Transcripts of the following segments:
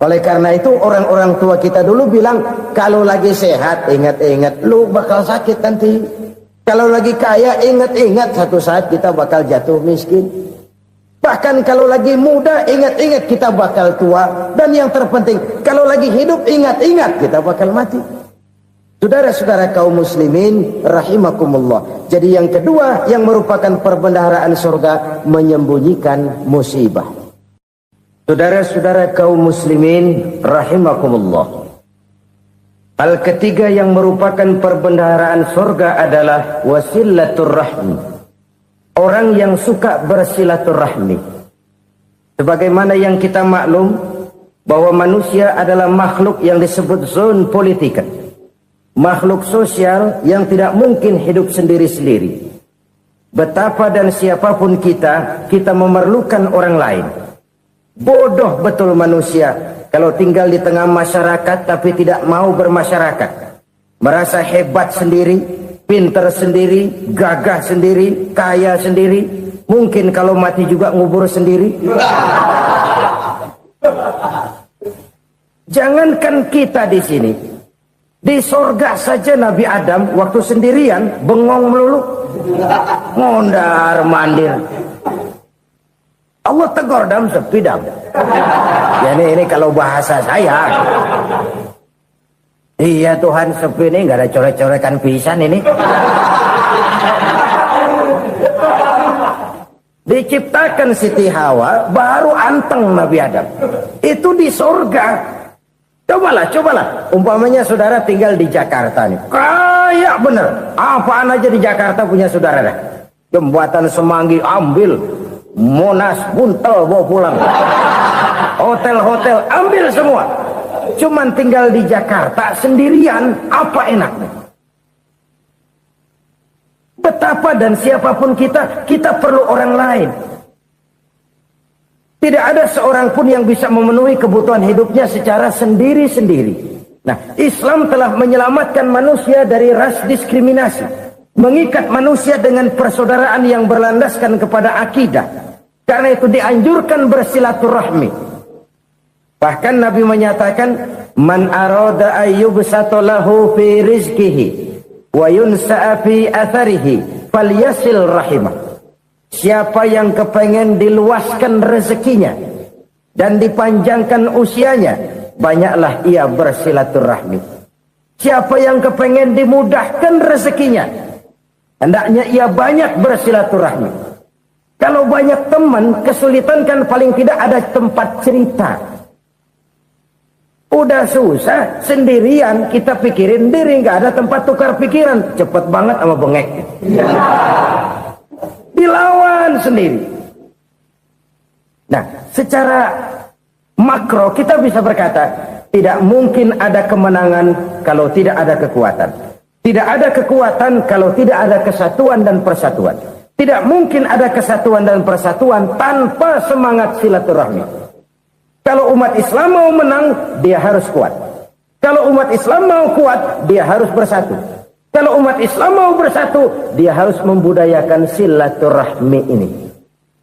Oleh karena itu orang-orang tua kita dulu bilang, kalau lagi sehat ingat-ingat lu bakal sakit nanti. Kalau lagi kaya ingat-ingat satu saat kita bakal jatuh miskin. Bahkan kalau lagi muda ingat-ingat kita bakal tua. Dan yang terpenting, kalau lagi hidup ingat-ingat kita bakal mati. Saudara-saudara kaum muslimin rahimakumullah. Jadi yang kedua yang merupakan perbendaharaan surga, menyembunyikan musibah. Saudara-saudara kaum muslimin rahimakumullah. Hal ketiga yang merupakan perbendaharaan surga adalah wasilatur rahmi. Orang yang suka bersilaturahmi. Sebagaimana yang kita maklum bahwa manusia adalah makhluk yang disebut zon politika. Makhluk sosial yang tidak mungkin hidup sendiri-sendiri. Betapa dan siapapun kita memerlukan orang lain. Bodoh betul manusia kalau tinggal di tengah masyarakat tapi tidak mau bermasyarakat. Merasa hebat sendiri, pintar sendiri, gagah sendiri, kaya sendiri. Mungkin kalau mati juga ngubur sendiri. Jangankan kita di sini, di sorga saja Nabi Adam waktu sendirian bengong melulu, mondar mandir. Allah tegur dam sepi dam. Ya ini kalau bahasa saya. Iya Tuhan sepi ini nggak ada coret-coretan pisan ini. Diciptakan Siti Hawa baru anteng Nabi Adam. Itu di surga. Cobalah. Umpamanya saudara tinggal di Jakarta nih. Kayak bener. Apaan aja di Jakarta punya saudara dah. Jembatan Semanggi ambil. Monas buntel bawa pulang. Hotel-hotel ambil semua. Cuman tinggal di Jakarta sendirian, apa enaknya? Betapa dan siapapun kita perlu orang lain. Tidak ada seorang pun yang bisa memenuhi kebutuhan hidupnya secara sendiri-sendiri. Nah, Islam telah menyelamatkan manusia dari ras diskriminasi, mengikat manusia dengan persaudaraan yang berlandaskan kepada akidah. Karena itu dianjurkan bersilaturahmi. Bahkan Nabi menyatakan, man arada ayyubsata lahu fi rizqihi wa yunsa'a fi atharihi falyasil rahimah. Siapa yang kepengen diluaskan rezekinya dan dipanjangkan usianya, banyaklah ia bersilaturahmi. Siapa yang kepengen dimudahkan rezekinya, hendaknya ia banyak bersilaturahmi. Kalau banyak teman, kesulitan kan paling tidak ada tempat cerita. Udah susah, sendirian kita pikirin diri, nggak ada tempat tukar pikiran. Cepet banget sama bengek. Dilawan sendiri. Nah, secara makro kita bisa berkata, tidak mungkin ada kemenangan kalau tidak ada kekuatan. Tidak ada kekuatan kalau tidak ada kesatuan dan persatuan. Tidak mungkin ada kesatuan dan persatuan tanpa semangat silaturahmi. Kalau umat Islam mau menang, dia harus kuat. Kalau umat Islam mau kuat, dia harus bersatu. Kalau umat Islam mau bersatu, dia harus membudayakan silaturahmi ini.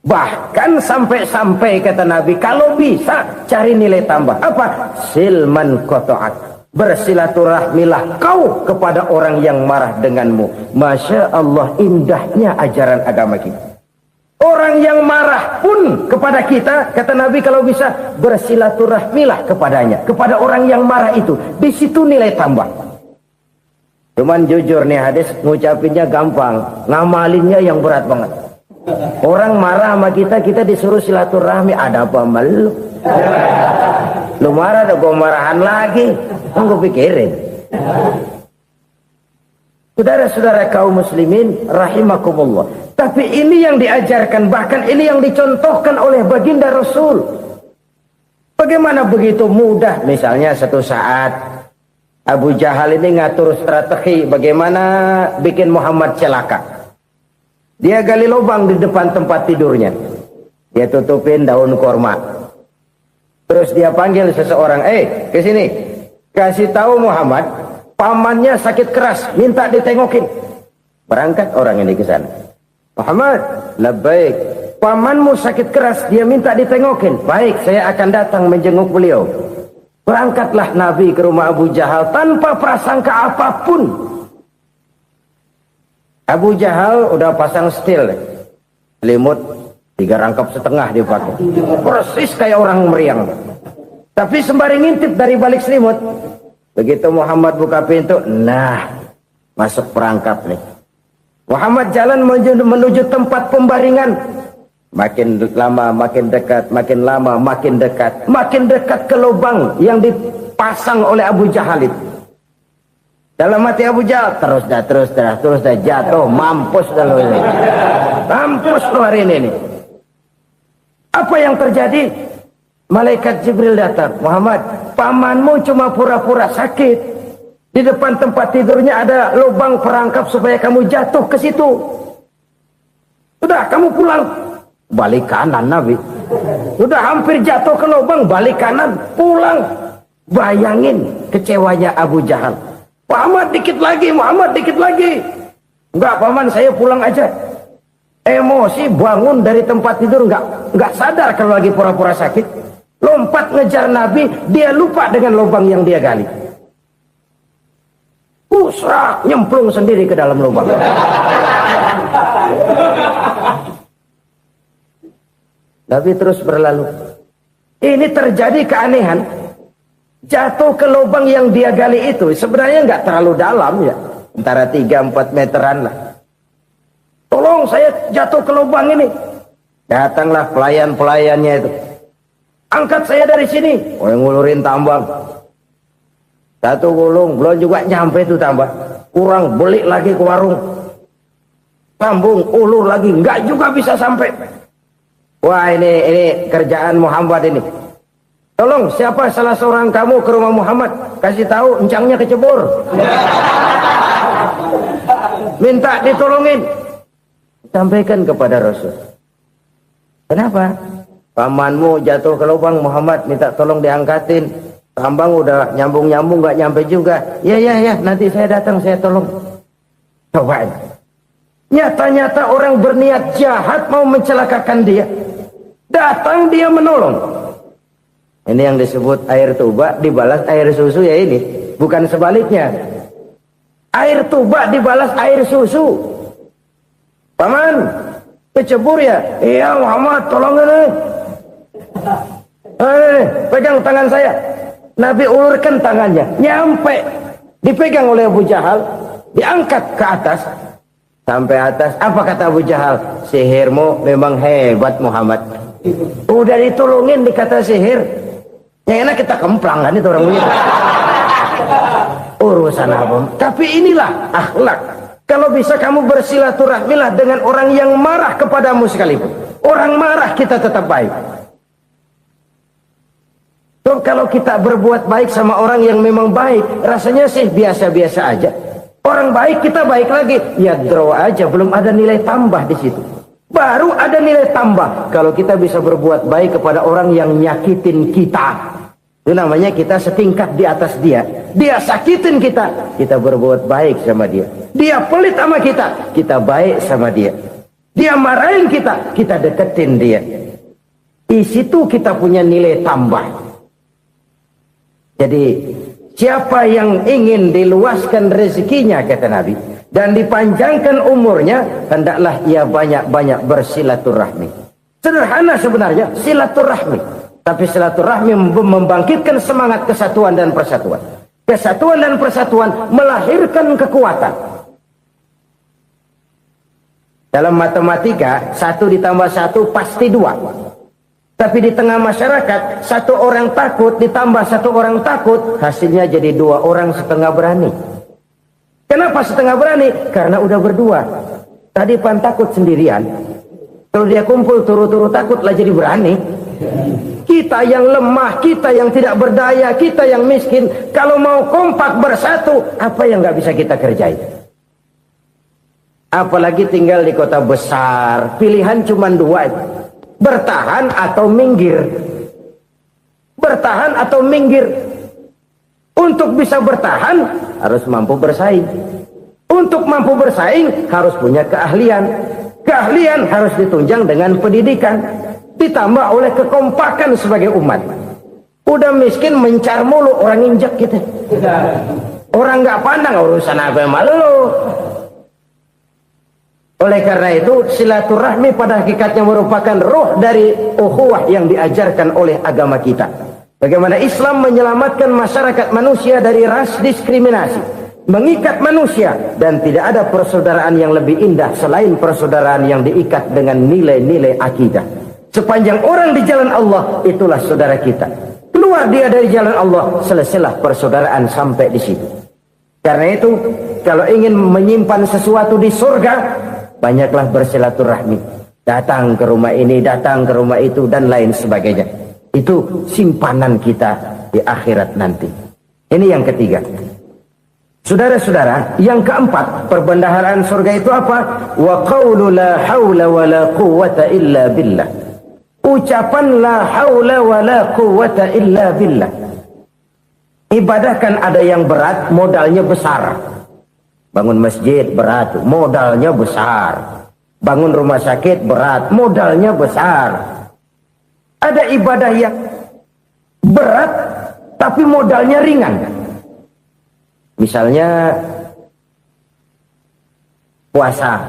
Bahkan sampai-sampai kata Nabi, kalau bisa cari nilai tambah. Apa? Silman qata'at. Bersilaturahmilah kau kepada orang yang marah denganmu. Masya Allah, indahnya ajaran agama kita. Orang yang marah pun kepada kita, kata Nabi, kalau bisa bersilaturahmilah kepadanya, kepada orang yang marah itu. Di situ nilai tambah. Cuman jujur nih hadis, ngucapinnya gampang, ngamalinnya yang berat banget. Orang marah sama kita disuruh silaturahmi, ada apa malu? Lu marah, ada gue marahan lagi. Gue pikirin. Saudara-saudara kaum muslimin rahimakumullah. Tapi ini yang diajarkan, bahkan ini yang dicontohkan oleh baginda Rasul. Bagaimana begitu mudah, misalnya satu saat Abu Jahal ini ngatur strategi bagaimana bikin Muhammad celaka. Dia gali lubang di depan tempat tidurnya. Dia tutupin daun korma. Terus dia panggil seseorang, ke sini. Kasih tahu Muhammad, pamannya sakit keras, minta ditengokin. Berangkat orang ini ke sana. Muhammad, labbaik. Pamanmu sakit keras, dia minta ditengokin. Baik, saya akan datang menjenguk beliau. Berangkatlah Nabi ke rumah Abu Jahal tanpa prasangka apapun. Abu Jahal udah pasang setil, selimut 3 rangkap setengah dipakai, persis kayak orang meriang. Tapi sembari ngintip dari balik selimut, begitu Muhammad buka pintu, nah masuk perangkap nih. Muhammad jalan menuju tempat pembaringan. Makin lama makin dekat, makin lama makin dekat, makin dekat ke lubang yang dipasang oleh Abu Jahal itu. Dalam hati Abu Jahal, terus dah jatuh, mampus dah lo ini. Mampus lo hari ini. Apa yang terjadi? Malaikat Jibril datang. Muhammad, pamanmu cuma pura-pura sakit. Di depan tempat tidurnya ada lubang perangkap supaya kamu jatuh ke situ. Sudah, kamu pulang. Balik kanan Nabi. Sudah hampir jatuh ke lubang, balik kanan, pulang. Bayangin kecewanya Abu Jahal. Muhammad dikit lagi, Muhammad dikit lagi. Enggak paman, saya pulang aja. Emosi bangun dari tempat tidur, enggak sadar kalau lagi pura-pura sakit. Lompat ngejar Nabi, dia lupa dengan lubang yang dia gali. Usrak, nyemplung sendiri ke dalam lubang. Nabi terus berlalu. Ini terjadi keanehan. Jatuh ke lubang yang dia gali itu sebenarnya nggak terlalu dalam ya, antara 3-4 meteran lah. Tolong saya jatuh ke lubang ini. Datanglah pelayan-pelayannya itu. Angkat saya dari sini. Oh, yang ngulurin tambang. 1 gulung, belum juga nyampe itu tambah. Kurang, beli lagi ke warung. Sambung, ulur lagi, nggak juga bisa sampai. Wah, ini kerjaan Muhammad ini. Tolong, siapa salah seorang kamu ke rumah Muhammad, kasih tahu encangnya kecebur. Minta ditolongin. Sampaikan kepada Rasul. Kenapa? Pamanmu jatuh ke lubang, Muhammad minta tolong diangkatin. Tambang udah nyambung-nyambung nggak nyampe juga. Ya, nanti saya datang, saya tolong. Coba. Nyata-nyata orang berniat jahat mau mencelakakan dia. Datang dia menolong. Ini yang disebut air tuba dibalas air susu ya ini. Bukan sebaliknya. Air tuba dibalas air susu. Paman, kecebur ya? Iya Muhammad, tolong ini. Pegang tangan saya. Nabi ulurkan tangannya. Nyampe. Dipegang oleh Abu Jahal. Diangkat ke atas. Sampai atas. Apa kata Abu Jahal? Sihirmu memang hebat Muhammad. Udah ditolongin dikata sihir. Yang enak kita kemplang kan itu orang begitu. Urusan apa? Tapi inilah akhlak. Kalau bisa kamu bersilaturahmilah dengan orang yang marah kepadamu sekalipun. Orang marah kita tetap baik. So, kalau kita berbuat baik sama orang yang memang baik, rasanya sih biasa-biasa aja. Orang baik kita baik lagi. Ya draw aja, belum ada nilai tambah di situ. Baru ada nilai tambah kalau kita bisa berbuat baik kepada orang yang nyakitin kita. Itu namanya kita setingkat di atas dia. Dia sakitin kita, kita berbuat baik sama dia. Dia pelit sama kita, kita baik sama dia. Dia marahin kita, kita deketin dia. Di situ kita punya nilai tambah. Jadi siapa yang ingin diluaskan rezekinya kata Nabi dan dipanjangkan umurnya, hendaklah ia banyak-banyak bersilaturahmi. Sederhana sebenarnya silaturahmi, tapi silaturahmi membangkitkan semangat kesatuan dan persatuan. Kesatuan dan persatuan melahirkan kekuatan. Dalam matematika 1 ditambah 1 pasti 2. Tapi di tengah masyarakat 1 orang takut ditambah 1 orang takut, hasilnya jadi 2 orang setengah berani. Kenapa setengah berani? Karena udah berdua. Tadi pan takut sendirian. Kalau dia kumpul turu-turu takut lah jadi berani. Kita yang lemah, kita yang tidak berdaya, kita yang miskin, kalau mau kompak bersatu, apa yang nggak bisa kita kerjain? Apalagi tinggal di kota besar, pilihan cuma 2. Bertahan atau minggir. Bertahan atau minggir. Untuk bisa bertahan harus mampu bersaing. Untuk mampu bersaing harus punya keahlian. Keahlian harus ditunjang dengan pendidikan, ditambah oleh kekompakan sebagai umat. Udah miskin mencar mulu, orang injek gitu. Orang nggak pandang urusan apa malu. Oleh karena itu silaturahmi pada hakikatnya merupakan ruh dari ukhuwah yang diajarkan oleh agama kita. Bagaimana Islam menyelamatkan masyarakat manusia dari ras diskriminasi, mengikat manusia, dan tidak ada persaudaraan yang lebih indah selain persaudaraan yang diikat dengan nilai-nilai akidah. Sepanjang orang di jalan Allah, itulah saudara kita. Keluar dia dari jalan Allah, selesailah persaudaraan sampai di situ. Karena itu, kalau ingin menyimpan sesuatu di surga, banyaklah bersilaturahmi. Datang ke rumah ini, datang ke rumah itu, dan lain sebagainya. Itu simpanan kita di akhirat nanti. Ini yang ketiga. Saudara-saudara, yang keempat, perbendaharaan surga itu apa? Wa qawlu la hawla wa la quwwata illa billah. Ucapan la haula wa la quwwata illa billah. Ibadah kan ada yang berat, modalnya besar. Bangun masjid berat, modalnya besar. Bangun rumah sakit berat, modalnya besar. Ada ibadah yang berat tapi modalnya ringan. Misalnya puasa.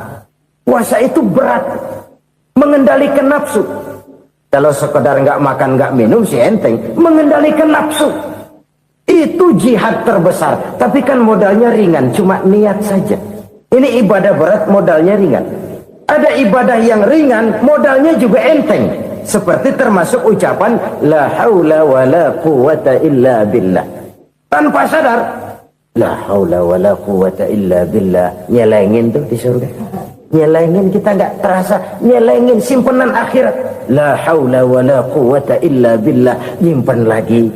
Puasa itu berat, mengendalikan nafsu. Kalau sekedar nggak makan nggak minum sih enteng, mengendalikan nafsu itu jihad terbesar. Tapi kan modalnya ringan, cuma niat saja. Ini ibadah berat, modalnya ringan. Ada ibadah yang ringan, modalnya juga enteng. Seperti termasuk ucapan la haula wa la quwwata illa billah. Tanpa sadar, la haula wa la quwwata illa billah, nyelengin tuh di surga. Nyelengin, kita nggak terasa, nyelengin simpenan akhirat. La haula wa la quwwata illa billah, nyimpan lagi.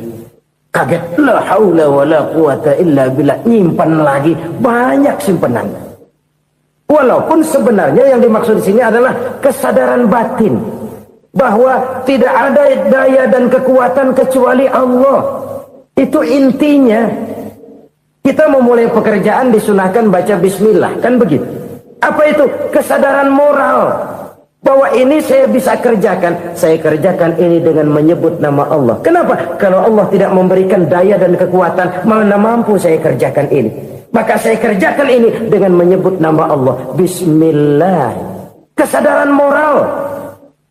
Kaget, la haula wa la quwwata illa billah, nyimpan lagi. Banyak simpenan. Walaupun sebenarnya yang dimaksud di sini adalah kesadaran batin bahwa tidak ada daya dan kekuatan kecuali Allah. Itu intinya. Kita memulai pekerjaan disunahkan baca bismillah, kan begitu? Apa itu? Kesadaran moral bahwa ini saya bisa kerjakan. Saya kerjakan ini dengan menyebut nama Allah. Kenapa? Kalau Allah tidak memberikan daya dan kekuatan, mana mampu saya kerjakan ini. Maka saya kerjakan ini dengan menyebut nama Allah. Bismillah. Kesadaran moral.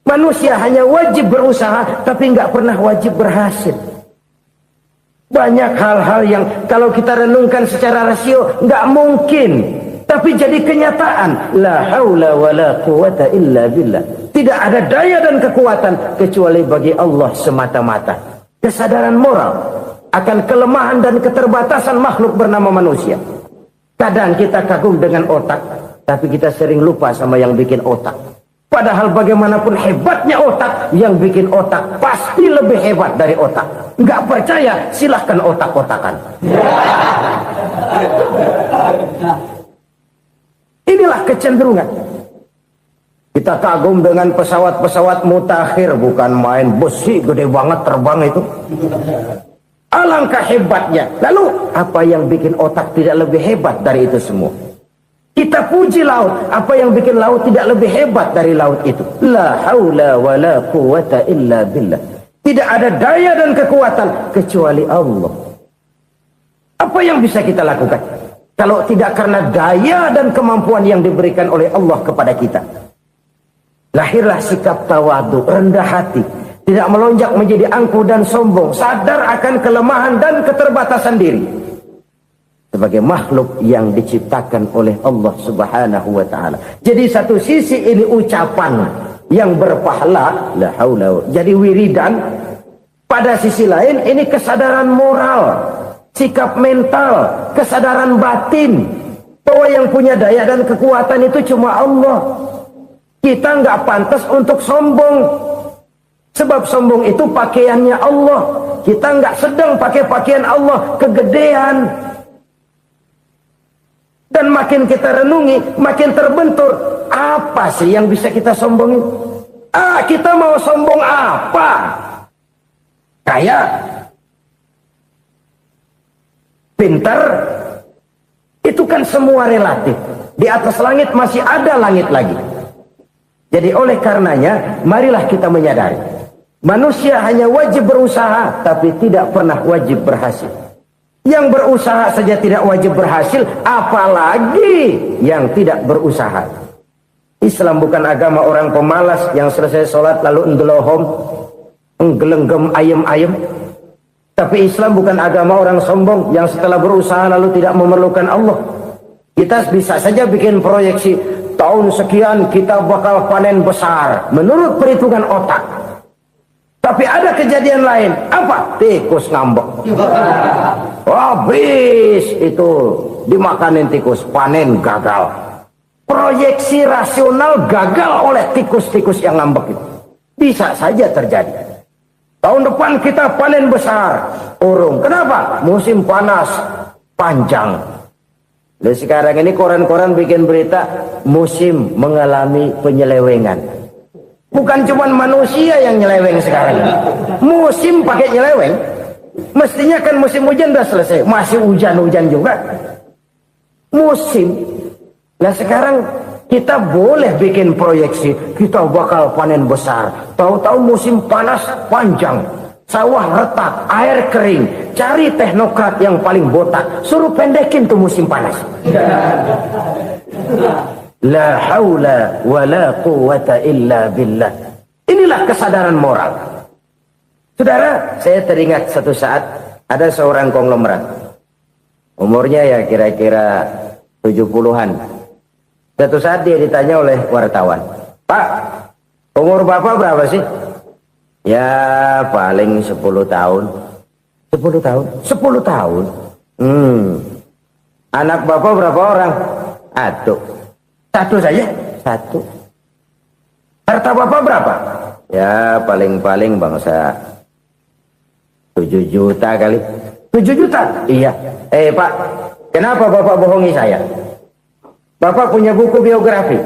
Manusia hanya wajib berusaha, tapi nggak pernah wajib berhasil. Banyak hal-hal yang kalau kita renungkan secara rasio nggak mungkin, tapi jadi kenyataan. La haula wa la quwwata illa billah. Tidak ada daya dan kekuatan kecuali bagi Allah semata-mata. Kesadaran moral akan kelemahan dan keterbatasan makhluk bernama manusia. Kadang kita kagum dengan otak, tapi kita sering lupa sama yang bikin otak. Padahal bagaimanapun hebatnya otak, yang bikin otak pasti lebih hebat dari otak. Nggak percaya, silahkan otak-otakan. Inilah kecenderungan. Kita kagum dengan pesawat-pesawat mutakhir, bukan main, besi gede banget terbang itu. Alangkah hebatnya. Lalu apa yang bikin otak tidak lebih hebat dari itu semua? Kita puji laut, apa yang bikin laut tidak lebih hebat dari laut itu? La haula wa la quwwata illa billah. Tidak ada daya dan kekuatan kecuali Allah. Apa yang bisa kita lakukan kalau tidak karena daya dan kemampuan yang diberikan oleh Allah kepada kita? Lahirlah sikap tawadu, rendah hati, tidak melonjak menjadi angkuh dan sombong, sadar akan kelemahan dan keterbatasan diri sebagai makhluk yang diciptakan oleh Allah Subhanahu wa taala. Jadi satu sisi ini ucapan yang berpahala, la haula, jadi wiridan. Pada sisi lain ini kesadaran moral, sikap mental, kesadaran batin bahwa yang punya daya dan kekuatan itu cuma Allah. Kita nggak pantas untuk sombong, sebab sombong itu pakaiannya Allah. Kita nggak sedang pakai pakaian Allah, kegedean. Dan makin kita renungi, makin terbentur. Apa sih yang bisa kita sombongin? Kita mau sombong apa? Kaya? Pintar? Itu kan semua relatif. Di atas langit masih ada langit lagi. Jadi oleh karenanya, marilah kita menyadari Manusia hanya wajib berusaha, tapi tidak pernah wajib berhasil. Yang berusaha saja tidak wajib berhasil, apalagi yang tidak berusaha. Islam bukan agama orang pemalas yang selesai sholat lalu ngelohom, nggelenggem ayem-ayem. Tapi Islam bukan agama orang sombong yang setelah berusaha lalu tidak memerlukan Allah. Kita bisa saja bikin proyeksi, tahun sekian kita bakal panen besar menurut perhitungan otak. Tapi ada kejadian lain. Apa? Tikus ngambek. Habis itu dimakanin tikus, panen gagal. Proyeksi rasional gagal oleh tikus-tikus yang ngambek itu. Bisa saja terjadi. Tahun depan kita panen besar. Urung. Kenapa? Musim panas panjang. Dan sekarang ini koran-koran bikin berita musim mengalami penyelewengan. Bukan cuma manusia yang nyeleweng sekarang. Musim pakai nyeleweng. Mestinya kan musim hujan udah selesai. Masih hujan-hujan juga. Musim. Nah sekarang kita boleh bikin proyeksi. Kita bakal panen besar. Tahu-tahu musim panas panjang. Sawah retak, air kering. Cari teknokrat yang paling botak. Suruh pendekin tuh musim panas. La haula wa la quwata illa billah. Inilah kesadaran moral. Saudara, saya teringat satu saat ada seorang konglomerat. Umurnya ya kira-kira 70-an. Satu saat dia ditanya oleh wartawan, "Pak, umur Bapak berapa sih?" "Ya paling 10 tahun." 10 tahun? 10 tahun? Anak Bapak berapa orang? Aduh. Satu saja? Satu. Harta Bapak berapa? Ya paling-paling bangsa 7 juta kali. 7 juta? Iya. Pak, kenapa Bapak bohongi saya? Bapak punya buku biografi.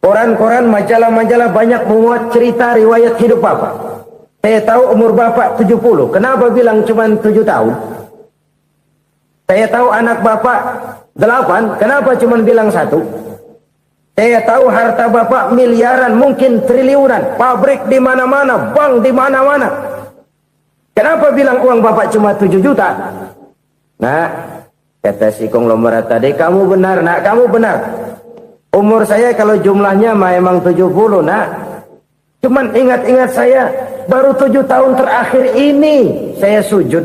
Koran-koran, majalah-majalah banyak memuat cerita riwayat hidup Bapak. Saya tahu umur Bapak 70. Kenapa bilang cuma 7 tahun? Saya tahu anak Bapak 8. Kenapa cuma bilang 1? Saya tahu harta Bapak miliaran, mungkin triliunan. Pabrik di mana-mana, bank di mana-mana. Kenapa bilang uang Bapak cuma 7 juta? Nah, kata si konglomerat tadi, kamu benar, nak, kamu benar. Umur saya kalau jumlahnya memang 70, nak. Cuman ingat-ingat saya, baru 7 tahun terakhir ini saya sujud.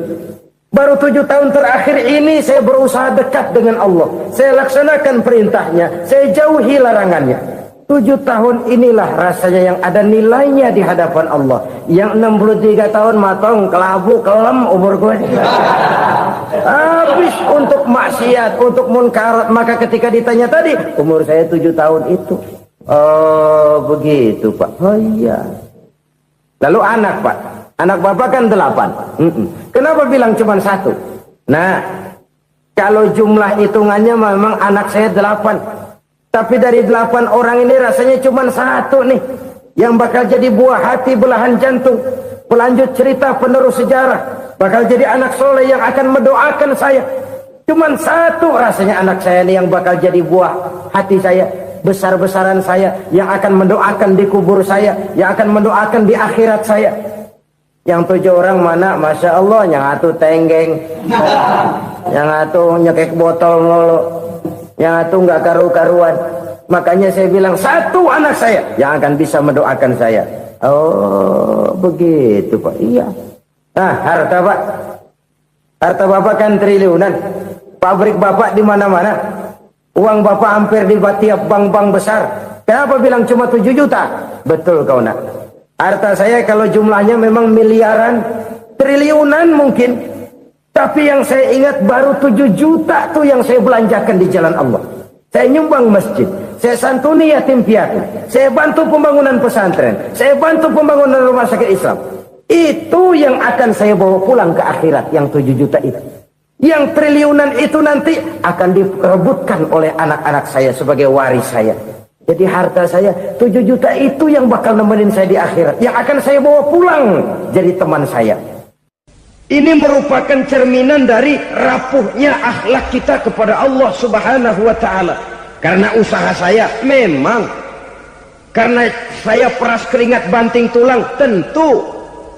Baru 7 tahun terakhir ini saya berusaha dekat dengan Allah. Saya laksanakan perintahnya, saya jauhi larangannya. 7 tahun inilah rasanya yang ada nilainya di hadapan Allah. Yang 63 tahun matong, kelabu, kelem umur gue. Habis untuk maksiat, untuk munkar. Maka ketika ditanya tadi, umur saya 7 tahun itu. Oh begitu Pak. Oh iya. Lalu anak Pak. Anak Bapak kan 8. Kenapa bilang cuma 1? Nah, kalau jumlah hitungannya memang anak saya 8. Tapi dari 8 orang ini rasanya cuma 1 nih. Yang bakal jadi buah hati, belahan jantung. Pelanjut cerita, penerus sejarah. Bakal jadi anak soleh yang akan mendoakan saya. Cuma 1 rasanya anak saya ini yang bakal jadi buah hati saya. Besar-besaran saya. Yang akan mendoakan di kubur saya. Yang akan mendoakan di akhirat saya. Yang 7 orang mana? Masya Allah, yang atu tenggeng, yang atu nyekek botol mulu, yang atu nggak karu-karuan. Makanya saya bilang 1 anak saya yang akan bisa mendoakan saya. Oh begitu Pak. Iya. Nah harta Pak, harta Bapak kan triliunan. Pabrik Bapak di mana-mana. Uang Bapak hampir di tiap bank-bank besar. Kenapa bilang cuma 7 juta? Betul kau nak. Harta saya kalau jumlahnya memang miliaran, triliunan mungkin. Tapi yang saya ingat baru 7 juta tuh yang saya belanjakan di jalan Allah. Saya nyumbang masjid, saya santuni yatim piatu, saya bantu pembangunan pesantren, saya bantu pembangunan rumah sakit Islam. Itu yang akan saya bawa pulang ke akhirat, yang 7 juta itu. Yang triliunan itu nanti akan direbutkan oleh anak-anak saya sebagai waris saya. Jadi harta saya 7 juta itu yang bakal nemenin saya di akhirat. Yang akan saya bawa pulang jadi teman saya. Ini merupakan cerminan dari rapuhnya akhlak kita kepada Allah Subhanahu wa ta'ala. Karena usaha saya memang Karena saya peras keringat banting tulang, tentu.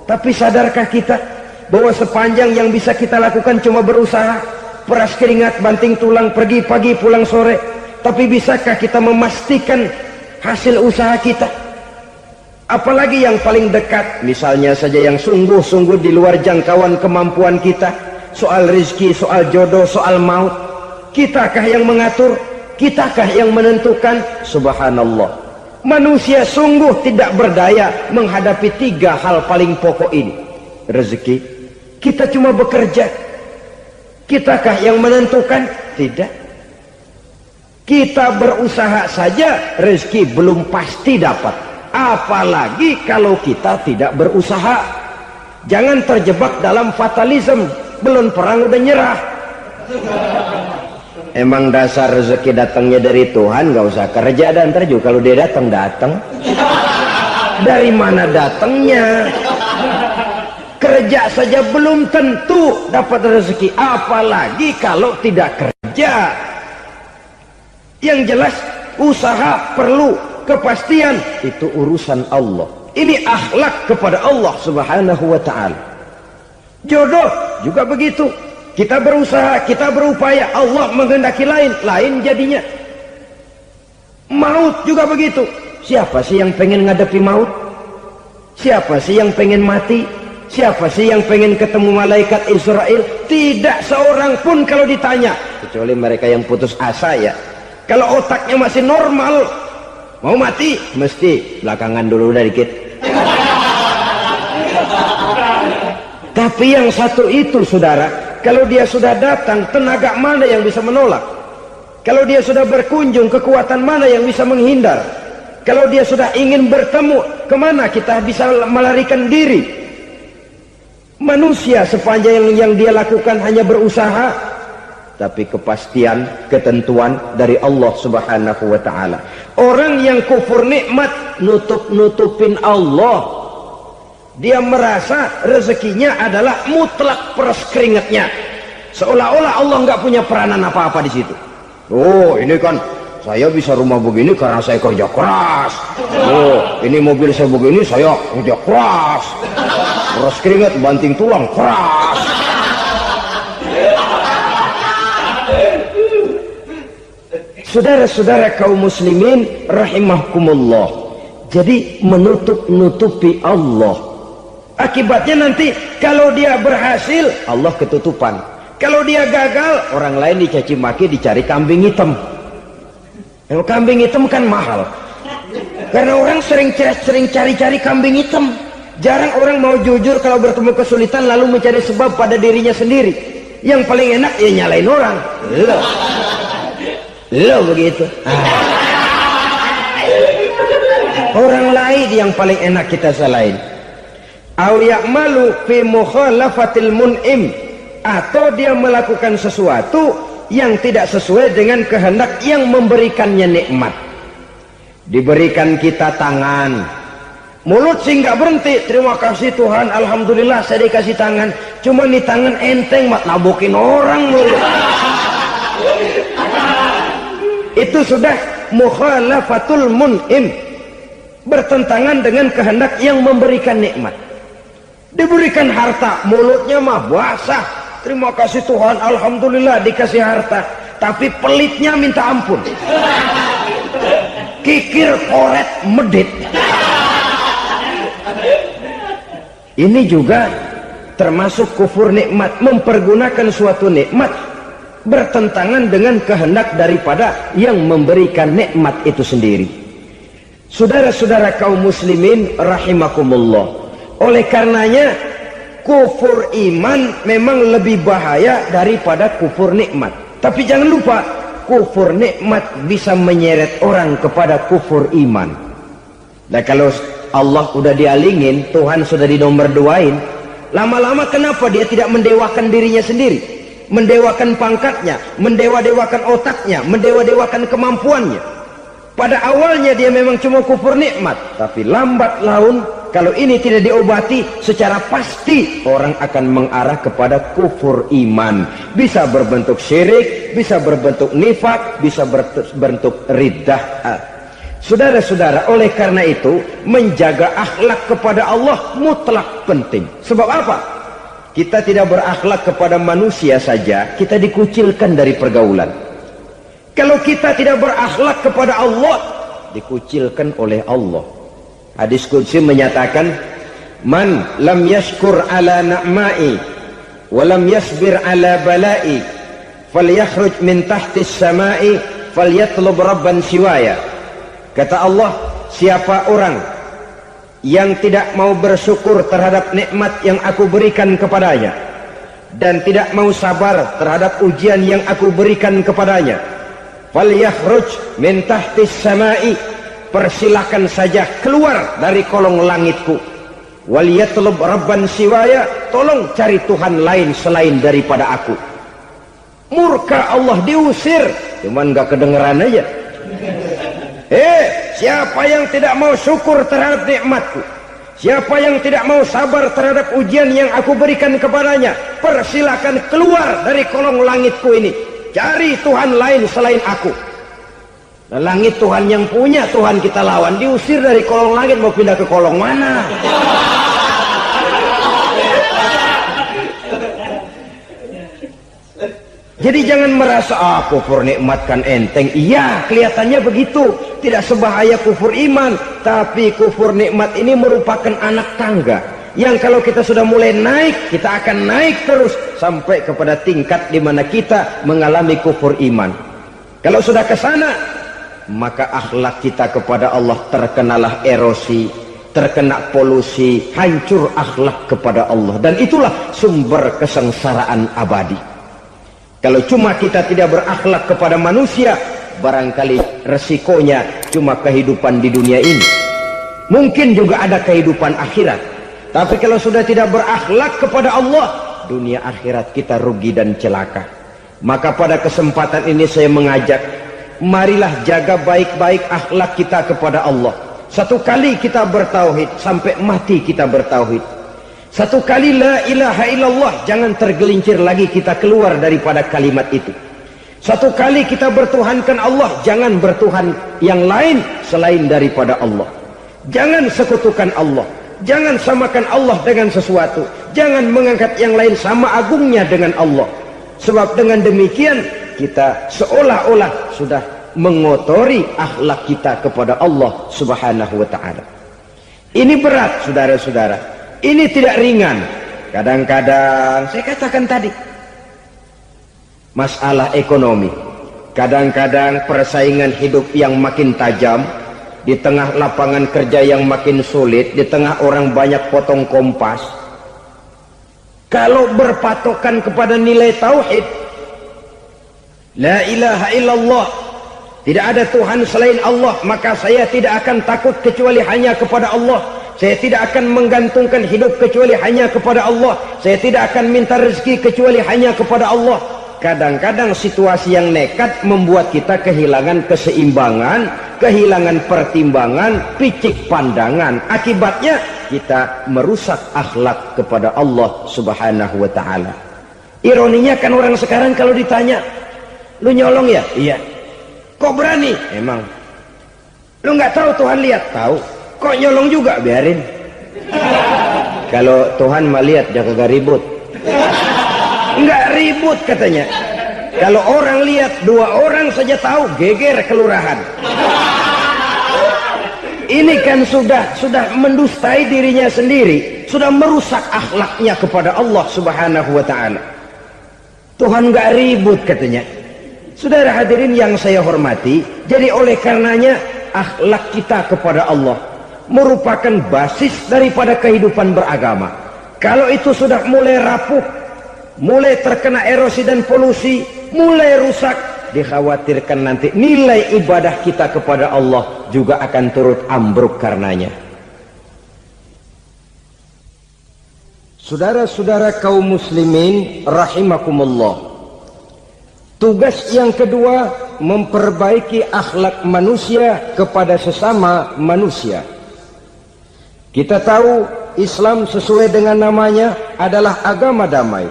Tapi sadarkah kita bahwa sepanjang yang bisa kita lakukan cuma berusaha, peras keringat banting tulang, pergi pagi pulang sore. Tapi bisakah kita memastikan hasil usaha kita? Apalagi yang paling dekat, misalnya saja yang sungguh-sungguh di luar jangkauan kemampuan kita, soal rezeki, soal jodoh, soal maut. Kitakah yang mengatur? Kitakah yang menentukan? Subhanallah. Manusia sungguh tidak berdaya menghadapi 3 hal paling pokok ini. Rezeki, kita cuma bekerja. Kitakah yang menentukan? Tidak. Kita berusaha saja, rezeki belum pasti dapat. Apalagi kalau kita tidak berusaha. Jangan terjebak dalam fatalisme. Belum perang udah nyerah. Emang dasar rezeki datangnya dari Tuhan, nggak usah kerja, dan ntar juga kalau dia datang. Dari mana datangnya? Kerja saja belum tentu dapat rezeki, apalagi kalau tidak kerja. Yang jelas usaha perlu kepastian, itu urusan Allah. Ini akhlak kepada Allah Subhanahu wa ta'ala. Jodoh juga begitu. Kita berusaha, kita berupaya, Allah menghendaki lain jadinya. Maut juga begitu. Siapa sih yang pengen ngadepi maut? Siapa sih yang pengen mati? Siapa sih yang pengen ketemu malaikat Israel? Tidak seorang pun kalau ditanya, kecuali mereka yang putus asa ya. Kalau otaknya masih normal, mau mati mesti belakangan dulu udah dikit. Tapi yang satu itu saudara, kalau dia sudah datang, tenaga mana yang bisa menolak? Kalau dia sudah berkunjung, kekuatan mana yang bisa menghindar? Kalau dia sudah ingin bertemu, kemana kita bisa melarikan diri? Manusia sepanjang yang dia lakukan hanya berusaha, tapi kepastian, ketentuan dari Allah Subhanahu wa ta'ala. Orang yang kufur nikmat, nutupin Allah. Dia merasa rezekinya adalah mutlak peras keringatnya, seolah-olah Allah nggak punya peranan apa-apa di situ. Oh, ini kan saya bisa rumah begini karena saya kerja keras. Oh, ini mobil saya begini saya kerja keras. Peras keringat banting tulang keras. Saudara-saudara kaum muslimin rahimahkumullah. Jadi menutupi Allah. Akibatnya nanti kalau dia berhasil, Allah ketutupan. Kalau dia gagal, orang lain dicaci maki, dicari kambing hitam. Kalau kambing hitam kan mahal. Karena orang sering cari-cari kambing hitam. Jarang orang mau jujur kalau bertemu kesulitan lalu mencari sebab pada dirinya sendiri. Yang paling enak ya nyalain orang. Lo begitu. Orang lain yang paling enak kita salahin. Au ya'malu fi mukhalafatil mun'im, atau dia melakukan sesuatu yang tidak sesuai dengan kehendak yang memberikannya nikmat. Diberikan kita tangan, mulut sih nggak berhenti, terima kasih Tuhan, alhamdulillah saya dikasih tangan. Cuma nih tangan enteng mat nabokin orang mulut. Itu sudah mukhalafatul mun'im, bertentangan dengan kehendak yang memberikan nikmat. Diberikan harta, mulutnya mah basah, terima kasih Tuhan, alhamdulillah dikasih harta, tapi pelitnya minta ampun, kikir koret medit. Ini juga termasuk kufur nikmat, mempergunakan suatu nikmat bertentangan dengan kehendak daripada yang memberikan nikmat itu sendiri. Saudara-saudara kaum muslimin rahimakumullah, oleh karenanya kufur iman memang lebih bahaya daripada kufur nikmat. Tapi jangan lupa, kufur nikmat bisa menyeret orang kepada kufur iman. Nah kalau Allah udah dialingin, Tuhan sudah dinomor duain, lama-lama kenapa dia tidak mendewakan dirinya sendiri, mendewakan pangkatnya, mendewa-dewakan otaknya, mendewa-dewakan kemampuannya? Pada awalnya dia memang cuma kufur nikmat, tapi lambat laun kalau ini tidak diobati secara pasti, orang akan mengarah kepada kufur iman. Bisa berbentuk syirik, bisa berbentuk nifak, bisa berbentuk riddah. Saudara-saudara, oleh karena itu menjaga akhlak kepada Allah mutlak penting. Sebab apa? Kita tidak berakhlak kepada manusia saja, kita dikucilkan dari pergaulan. Kalau kita tidak berakhlak kepada Allah, dikucilkan oleh Allah. Hadis qudsi menyatakan, man lam yashkur ala na'mai wa lam yasbir ala balai falyakhruj min tahtis samai falyatlub rabban siwaya. Kata Allah, siapa orang yang tidak mau bersyukur terhadap nikmat yang aku berikan kepadanya dan tidak mau sabar terhadap ujian yang aku berikan kepadanya, falyakhruj min tahtis samai, persilahkan saja keluar dari kolong langitku, waliyatlub rabban siwaya, tolong cari Tuhan lain selain daripada aku. Murka Allah, diusir, cuman gak kedengeran aja. Siapa yang tidak mau syukur terhadap nikmatku, siapa yang tidak mau sabar terhadap ujian yang aku berikan kepadanya, persilakan keluar dari kolong langitku ini, cari Tuhan lain selain aku. Nah, langit Tuhan yang punya, Tuhan kita lawan, diusir dari kolong langit, mau pindah ke kolong mana? Jadi jangan merasa kufur nikmat kan enteng. Iya, kelihatannya begitu, tidak sebahaya kufur iman. Tapi kufur nikmat ini merupakan anak tangga yang kalau kita sudah mulai naik, kita akan naik terus sampai kepada tingkat di mana kita mengalami kufur iman. Kalau sudah ke sana, maka akhlak kita kepada Allah terkenalah erosi, terkena polusi, hancur akhlak kepada Allah, dan itulah sumber kesengsaraan abadi. Kalau cuma kita tidak berakhlak kepada manusia, barangkali resikonya cuma kehidupan di dunia ini. Mungkin juga ada kehidupan akhirat. Tapi kalau sudah tidak berakhlak kepada Allah, dunia akhirat kita rugi dan celaka. Maka pada kesempatan ini saya mengajak, marilah jaga baik-baik akhlak kita kepada Allah. Satu kali kita bertauhid, sampai mati kita bertauhid. Satu kali la ilaha illallah, jangan tergelincir lagi kita keluar daripada kalimat itu. Satu kali kita bertuhankan Allah, jangan bertuhan yang lain selain daripada Allah. Jangan sekutukan Allah, jangan samakan Allah dengan sesuatu, jangan mengangkat yang lain sama agungnya dengan Allah. Sebab dengan demikian kita seolah-olah sudah mengotori akhlak kita kepada Allah subhanahu wa ta'ala. Ini berat, saudara-saudara. Ini tidak ringan. Kadang-kadang saya katakan tadi, masalah ekonomi, kadang-kadang persaingan hidup yang makin tajam, di tengah lapangan kerja yang makin sulit, di tengah orang banyak potong kompas. Kalau berpatokan kepada nilai tauhid, la ilaha illallah, tidak ada Tuhan selain Allah, maka saya tidak akan takut kecuali hanya kepada Allah. Saya tidak akan menggantungkan hidup kecuali hanya kepada Allah. Saya tidak akan minta rezeki kecuali hanya kepada Allah. Kadang-kadang situasi yang nekat membuat kita kehilangan keseimbangan, kehilangan pertimbangan, picik pandangan. Akibatnya kita merusak akhlak kepada Allah subhanahu wa ta'ala. Ironinya kan orang sekarang kalau ditanya, lu nyolong ya? Iya. Kok berani? Emang. Lu nggak tahu Tuhan lihat? Tahu. Kok nyolong juga? Biarin. Kalau Tuhan mah lihat, dia kagak ribut. Enggak ribut katanya. Kalau orang lihat, 2 orang saja tahu, geger kelurahan. Ini kan sudah mendustai dirinya sendiri, sudah merusak akhlaknya kepada Allah subhanahu wa ta'ala. Tuhan enggak ribut katanya. Saudara hadirin yang saya hormati, jadi oleh karenanya akhlak kita kepada Allah merupakan basis daripada kehidupan beragama. Kalau itu sudah mulai rapuh, mulai terkena erosi dan polusi, mulai rusak, dikhawatirkan nanti nilai ibadah kita kepada Allah juga akan turut ambruk karenanya. Saudara-saudara kaum muslimin rahimakumullah, tugas yang kedua memperbaiki akhlak manusia kepada sesama manusia. Kita tahu Islam sesuai dengan namanya adalah agama damai.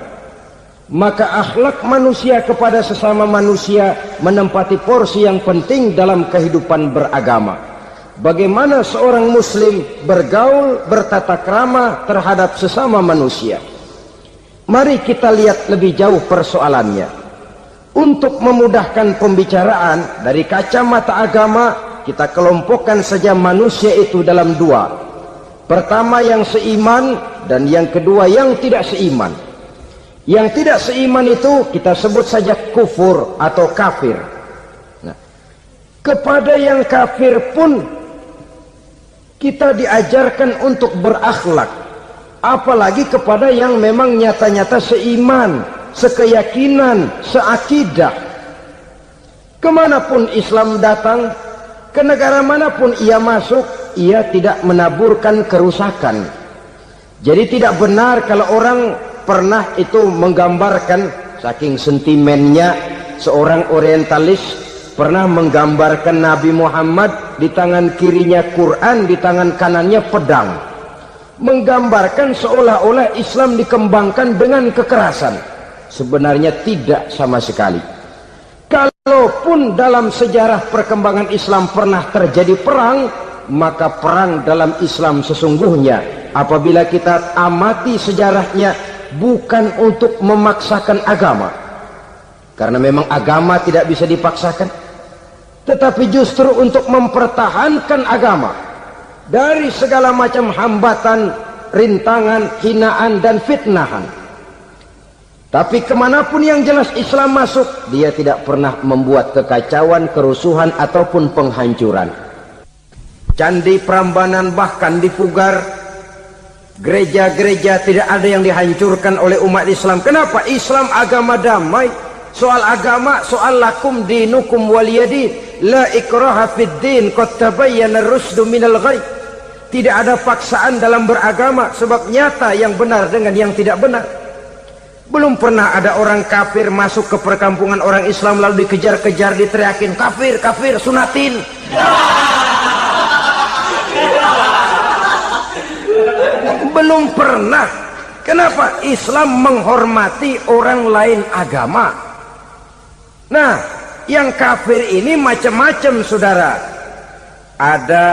Maka akhlak manusia kepada sesama manusia menempati porsi yang penting dalam kehidupan beragama. bagaimana seorang muslim bergaul bertata krama terhadap sesama manusia. Mari kita lihat lebih jauh persoalannya. Untuk memudahkan pembicaraan dari kacamata agama, kita kelompokkan saja manusia itu dalam dua. Pertama yang seiman, dan yang kedua yang tidak seiman. Yang tidak seiman itu kita sebut saja kufur atau kafir. Nah, kepada yang kafir pun kita diajarkan untuk berakhlak, apalagi kepada yang memang nyata-nyata seiman, sekeyakinan, seakidah. Kemanapun Islam datang, ke negara manapun ia masuk, ia tidak menaburkan kerusakan. Jadi tidak benar kalau orang pernah itu menggambarkan, saking sentimennya seorang orientalis pernah menggambarkan Nabi Muhammad di tangan kirinya Quran, di tangan kanannya pedang, menggambarkan seolah-olah Islam dikembangkan dengan kekerasan. Sebenarnya tidak sama sekali. Kalaupun dalam sejarah perkembangan Islam pernah terjadi perang, maka perang dalam Islam sesungguhnya, apabila kita amati sejarahnya, bukan untuk memaksakan agama, karena memang agama tidak bisa dipaksakan, tetapi justru untuk mempertahankan agama dari segala macam hambatan, rintangan, hinaan, dan fitnahan. Tapi kemanapun yang jelas Islam masuk, dia tidak pernah membuat kekacauan, kerusuhan, ataupun penghancuran. Candi Prambanan bahkan dipugar, gereja-gereja tidak ada yang dihancurkan oleh umat Islam. Kenapa? Islam agama damai. Soal agama, soal lakum dinukum waliyadin, la ikraha fid din, qad tabayyana ar-rusdu minal ghayy. Tidak ada paksaan dalam beragama, sebab nyata yang benar dengan yang tidak benar. Belum pernah ada orang kafir masuk ke perkampungan orang Islam lalu dikejar-kejar, diteriakin kafir, kafir, sunatin. Belum pernah. Kenapa? Islam menghormati orang lain agama. Nah, yang kafir ini macam-macam, saudara. Ada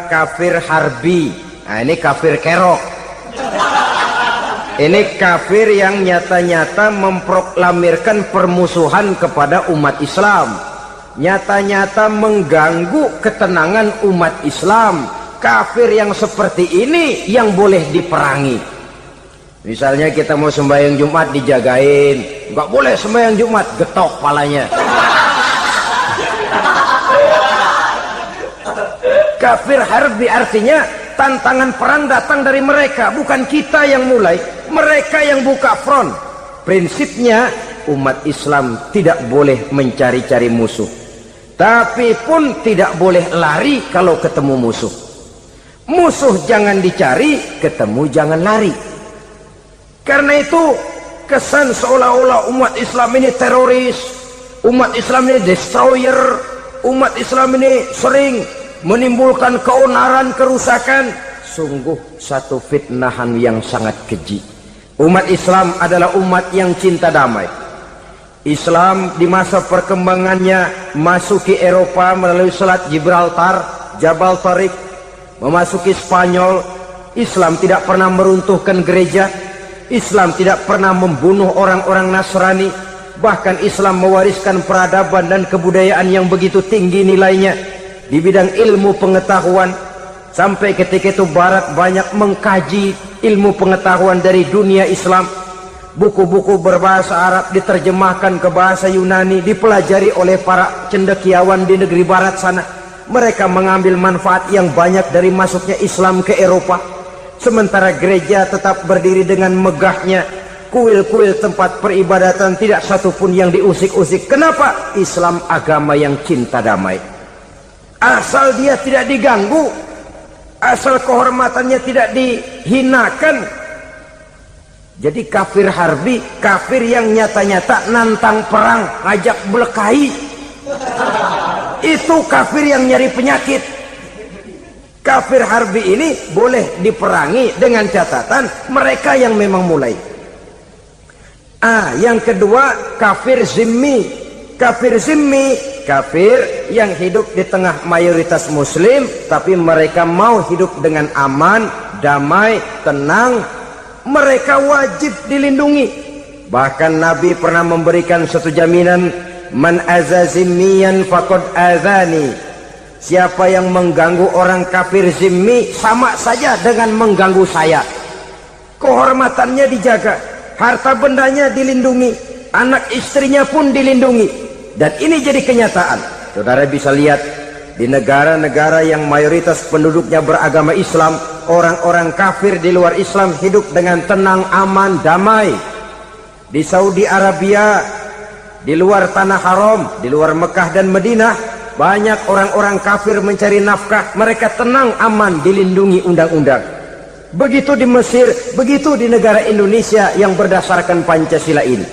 kafir harbi. Nah, ini kafir kerok. Ini kafir yang nyata-nyata memproklamirkan permusuhan kepada umat Islam, nyata-nyata mengganggu ketenangan umat Islam. Kafir yang seperti ini yang boleh diperangi. Misalnya kita mau sembahyang Jumat dijagain, nggak boleh sembahyang Jumat, getok palanya. Kafir harbi artinya tantangan perang datang dari mereka, bukan kita yang mulai. Mereka yang buka front. Prinsipnya umat Islam tidak boleh mencari-cari musuh, tapi pun tidak boleh lari kalau ketemu musuh. Musuh jangan dicari, ketemu jangan lari. Karena itu kesan seolah-olah umat Islam ini teroris, umat Islam ini destroyer, umat Islam ini sering menimbulkan keonaran, kerusakan. Sungguh satu fitnahan yang sangat keji. Umat Islam adalah umat yang cinta damai. Islam di masa perkembangannya masuki Eropa melalui Selat Gibraltar, Jabal Tariq, memasuki Spanyol. Islam tidak pernah meruntuhkan gereja. Islam tidak pernah membunuh orang-orang Nasrani. Bahkan Islam mewariskan peradaban dan kebudayaan yang begitu tinggi nilainya di bidang ilmu pengetahuan. Sampai ketika itu Barat banyak mengkaji ilmu pengetahuan dari dunia Islam. Buku-buku berbahasa Arab diterjemahkan ke bahasa Yunani, dipelajari oleh para cendekiawan di negeri Barat sana. Mereka mengambil manfaat yang banyak dari masuknya Islam ke Eropa. Sementara gereja tetap berdiri dengan megahnya. Kuil-kuil tempat peribadatan tidak satupun yang diusik-usik. Kenapa? Islam agama yang cinta damai. Asal dia tidak diganggu, asal kehormatannya tidak dihinakan. Jadi kafir harbi, kafir yang nyata-nyata nantang perang, ngajak berkelahi. Itu kafir yang nyari penyakit. Kafir harbi ini boleh diperangi dengan catatan mereka yang memang mulai. Yang kedua kafir zimmi. Kafir zimmi kafir yang hidup di tengah mayoritas muslim, tapi mereka mau hidup dengan aman, damai, tenang. Mereka wajib dilindungi. Bahkan Nabi pernah memberikan satu jaminan, man azazimiyan faqad azani. Siapa yang mengganggu orang kafir zimmi sama saja dengan mengganggu saya. Kehormatannya dijaga, harta bendanya dilindungi, anak istrinya pun dilindungi. Dan ini jadi kenyataan. Saudara bisa lihat di negara-negara yang mayoritas penduduknya beragama Islam, orang-orang kafir di luar Islam hidup dengan tenang, aman, damai. Di Saudi Arabia, di luar tanah haram, di luar Mekah dan Madinah, banyak orang-orang kafir mencari nafkah. Mereka tenang, aman, dilindungi undang-undang. Begitu di Mesir, begitu di negara Indonesia yang berdasarkan Pancasila ini.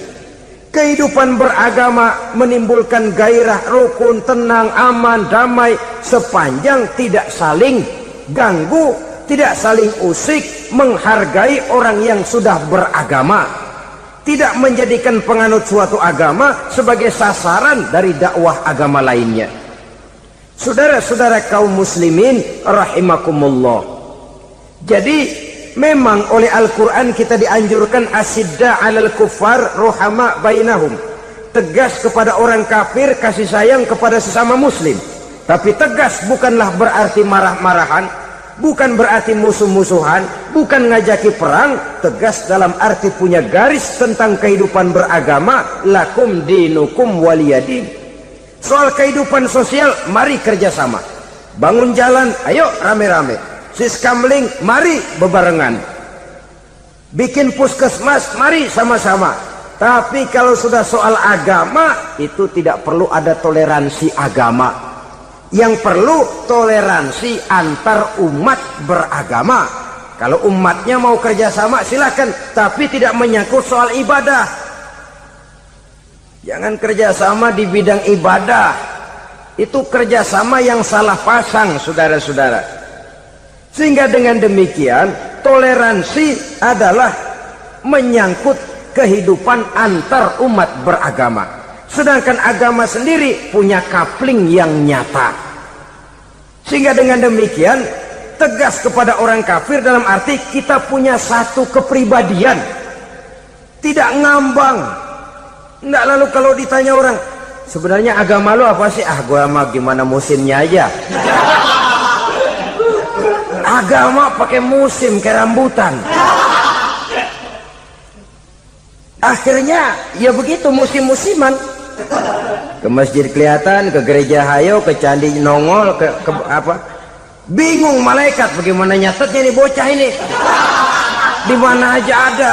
Kehidupan beragama menimbulkan gairah, rukun, tenang, aman, damai, sepanjang tidak saling ganggu, tidak saling usik, menghargai orang yang sudah beragama, tidak menjadikan penganut suatu agama sebagai sasaran dari dakwah agama lainnya. Saudara-saudara kaum muslimin rahimakumullah. Jadi memang oleh Al-Quran kita dianjurkan asidda alal kuffar ruhama bainahum. Tegas kepada orang kafir, kasih sayang kepada sesama muslim. Tapi tegas bukanlah berarti marah-marahan, bukan berarti musuh-musuhan, bukan ngajaki perang. Tegas dalam arti punya garis tentang kehidupan beragama, lakum dinukum waliyadin. Soal kehidupan sosial, mari kerjasama. Bangun jalan, ayo rame-rame. Siskamling, mari bebarengan. Bikin puskesmas, mari sama-sama. Tapi kalau sudah soal agama, itu tidak perlu ada toleransi agama. Yang perlu toleransi antar umat beragama. Kalau umatnya mau kerjasama silakan, tapi tidak menyangkut soal ibadah. Jangan kerjasama di bidang ibadah. Itu kerjasama yang salah pasang, saudara-saudara. Sehingga dengan demikian toleransi adalah menyangkut kehidupan antar umat beragama. Sedangkan agama sendiri punya kapling yang nyata. Sehingga dengan demikian tegas kepada orang kafir dalam arti kita punya satu kepribadian. Tidak ngambang. Enggak, lalu kalau ditanya orang, sebenarnya agama lu apa sih? Ah, gua mah gimana musimnya aja. Agama pakai musim kayak rambutan. Akhirnya ya begitu, musim-musiman. Ke masjid kelihatan, ke gereja hayo, ke candi nongol, ke apa? Bingung malaikat bagaimana nyatetnya nih bocah ini. Di mana aja ada.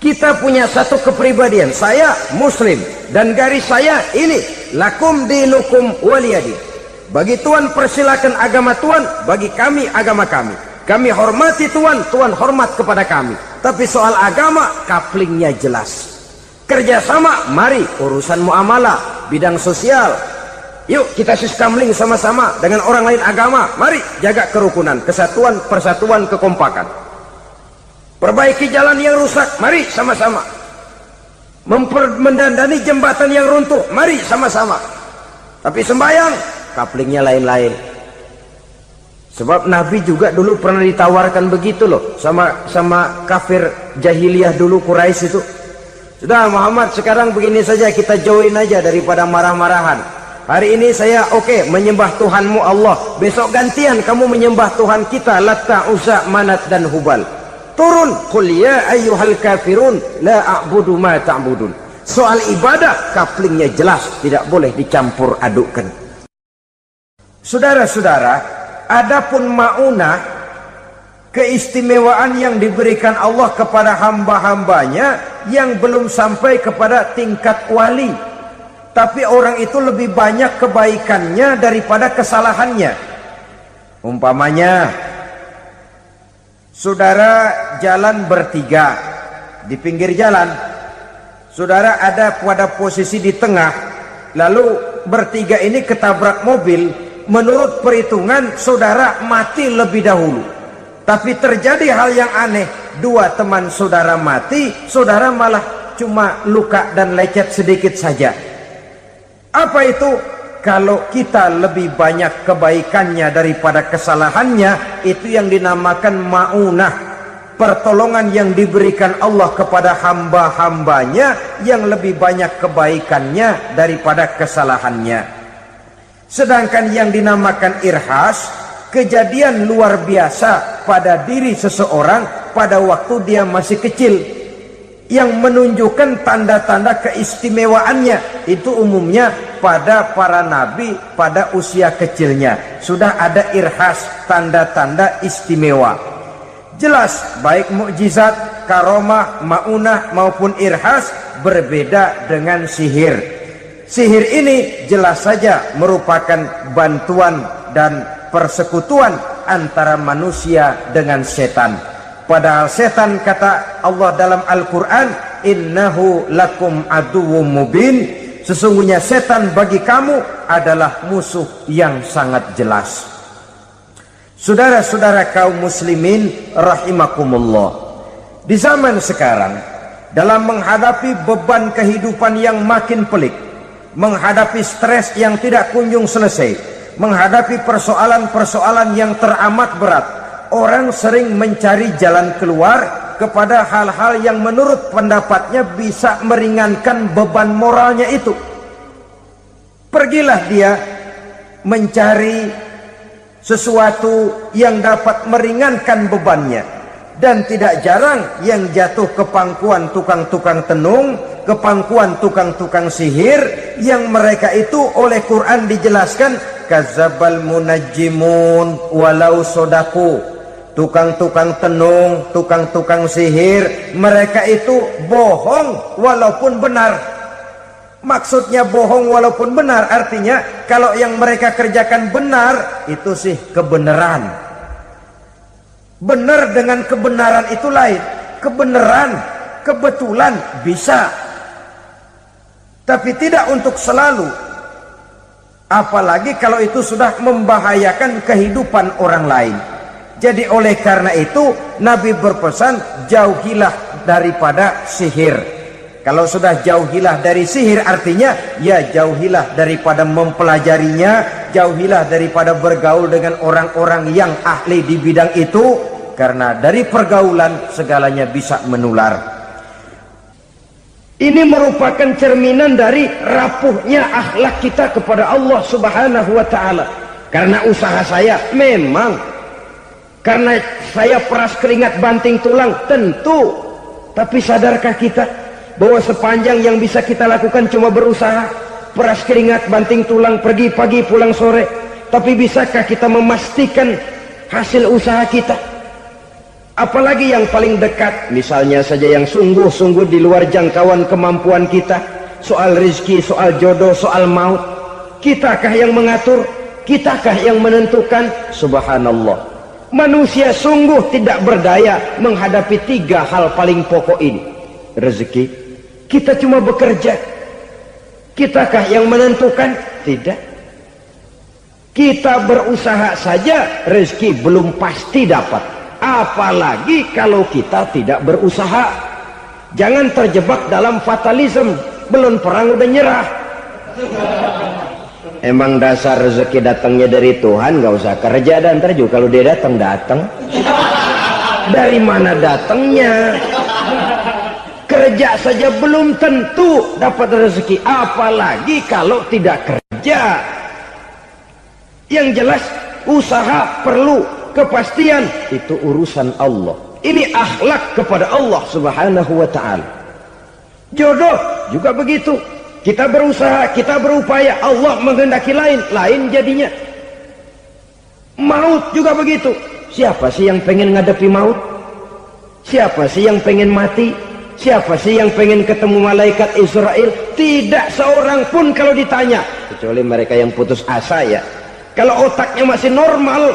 Kita punya satu kepribadian. Saya muslim dan garis saya ini, lakum dinukum waliyadin. Bagi Tuhan persilakan agama Tuhan, bagi kami agama kami. Kami hormati Tuhan, Tuhan hormat kepada kami. Tapi soal agama, kaplingnya jelas. Kerjasama, mari urusan muamalah, bidang sosial. Yuk kita siskamling sama-sama dengan orang lain agama. Mari jaga kerukunan, kesatuan, persatuan, kekompakan. Perbaiki jalan yang rusak, mari sama-sama. Mendandani jembatan yang runtuh, mari sama-sama. Tapi sembahyang, kaplingnya lain-lain. Sebab Nabi juga dulu pernah ditawarkan begitu loh sama kafir jahiliyah dulu, Quraisy itu. Sudah Muhammad, sekarang begini saja, kita join aja daripada marah-marahan. Hari ini saya oke menyembah Tuhanmu Allah, besok gantian kamu menyembah Tuhan kita Latta, Uzza, Manat dan Hubal. Turun, qul ya ayyuhal kafirun la a'budu ma ta'budun. Soal ibadah kaplingnya jelas, tidak boleh dicampur adukkan. Saudara-saudara, adapun maunah, keistimewaan yang diberikan Allah kepada hamba-hambanya yang belum sampai kepada tingkat wali. Tapi orang itu lebih banyak kebaikannya daripada kesalahannya. Umpamanya, saudara jalan bertiga di pinggir jalan. Saudara ada pada posisi di tengah, lalu bertiga ini ketabrak mobil. Menurut perhitungan saudara mati lebih dahulu. Tapi terjadi hal yang aneh, dua teman saudara mati, saudara malah cuma luka dan lecet sedikit saja. Apa itu? Kalau kita lebih banyak kebaikannya daripada kesalahannya, itu yang dinamakan ma'unah, pertolongan yang diberikan Allah kepada hamba-hambanya yang lebih banyak kebaikannya daripada kesalahannya. Sedangkan yang dinamakan irhas, kejadian luar biasa pada diri seseorang pada waktu dia masih kecil, yang menunjukkan tanda-tanda keistimewaannya. Itu umumnya pada para nabi pada usia kecilnya sudah ada irhas, tanda-tanda istimewa. Jelas baik mukjizat, karomah, maunah maupun irhas berbeda dengan sihir. Sihir ini jelas saja merupakan bantuan dan persekutuan antara manusia dengan setan. Padahal setan, kata Allah dalam Al-Quran, innahu lakum aduwwum mubin, sesungguhnya setan bagi kamu adalah musuh yang sangat jelas. Saudara-saudara kaum muslimin rahimakumullah, di zaman sekarang dalam menghadapi beban kehidupan yang makin pelik, menghadapi stres yang tidak kunjung selesai, menghadapi persoalan-persoalan yang teramat berat, orang sering mencari jalan keluar kepada hal-hal yang menurut pendapatnya bisa meringankan beban moralnya itu. Pergilah dia mencari sesuatu yang dapat meringankan bebannya. Dan tidak jarang yang jatuh ke pangkuan tukang-tukang tenung, ke pangkuan tukang-tukang sihir, yang mereka itu oleh Quran dijelaskan kadzabal munajjimun walau sodaku. Tukang-tukang tenung, tukang-tukang sihir, mereka itu bohong walaupun benar. Maksudnya bohong walaupun benar, artinya kalau yang mereka kerjakan benar, itu sih kebenaran. Benar dengan kebenaran itu lain. Kebenaran, kebetulan bisa, tapi tidak untuk selalu. Apalagi kalau itu sudah membahayakan kehidupan orang lain. Jadi oleh karena itu Nabi berpesan, jauhilah daripada sihir. Kalau sudah jauhilah dari sihir, artinya ya jauhilah daripada mempelajarinya, jauhilah daripada bergaul dengan orang-orang yang ahli di bidang itu, karena dari pergaulan segalanya bisa menular. Ini merupakan cerminan dari rapuhnya akhlak kita kepada Allah Subhanahu wa taala. Karena usaha saya memang, karena saya peras keringat banting tulang, tentu. Tapi sadarkah kita bahwa sepanjang yang bisa kita lakukan cuma berusaha, peras keringat banting tulang, pergi pagi pulang sore. Tapi bisakah kita memastikan hasil usaha kita? Apalagi yang paling dekat, misalnya saja yang sungguh-sungguh di luar jangkauan kemampuan kita, soal rezeki, soal jodoh, soal maut. Kitakah yang mengatur? Kitakah yang menentukan? Subhanallah. Manusia sungguh tidak berdaya menghadapi 3 hal paling pokok ini. Rezeki, kita cuma bekerja. Kitakah yang menentukan? Tidak. Kita berusaha saja, rezeki belum pasti dapat. Apalagi kalau kita tidak berusaha. Jangan terjebak dalam fatalisme. Belum perang udah nyerah. Emang dasar rezeki datangnya dari Tuhan, gak usah kerja, dan ntar juga kalau dia datang. Dari mana datangnya? Kerja saja belum tentu dapat rezeki, apalagi kalau tidak kerja. Yang jelas usaha perlu kepastian, itu urusan Allah. Ini akhlak kepada Allah Subhanahu wa taala. Jodoh juga begitu. Kita berusaha, kita berupaya, Allah menghendaki lain jadinya. Maut juga begitu. Siapa sih yang pengen ngadepi maut? Siapa sih yang pengen mati? Siapa sih yang pengen ketemu malaikat Israel? Tidak seorang pun kalau ditanya, kecuali mereka yang putus asa ya. Kalau otaknya masih normal,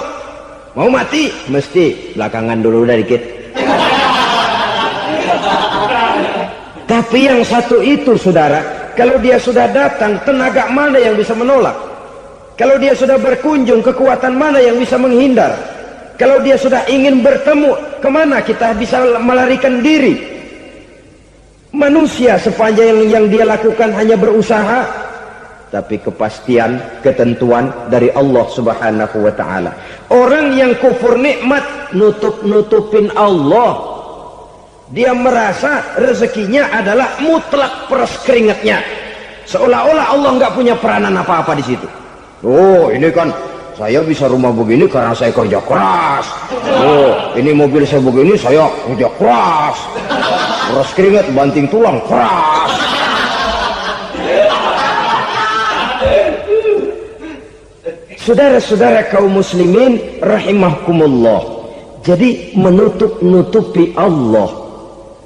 mau mati mesti belakangan dulu udah dikit. Tapi yang satu itu, saudara, kalau dia sudah datang, tenaga mana yang bisa menolak? Kalau dia sudah berkunjung, kekuatan mana yang bisa menghindar? Kalau dia sudah ingin bertemu, kemana kita bisa melarikan diri? Manusia sepanjang yang dia lakukan hanya berusaha, tapi kepastian, ketentuan dari Allah Subhanahu wa taala. Orang yang kufur nikmat nutup-nutupin Allah. Dia merasa rezekinya adalah mutlak peras keringatnya. Seolah-olah Allah nggak punya peranan apa-apa di situ. Oh, ini kan saya bisa rumah begini karena saya kerja keras. Oh, ini mobil saya begini saya kerja keras. Peras keringat, banting tulang, keras. Saudara-saudara kaum muslimin rahimakumullah. Jadi menutup-nutupi Allah.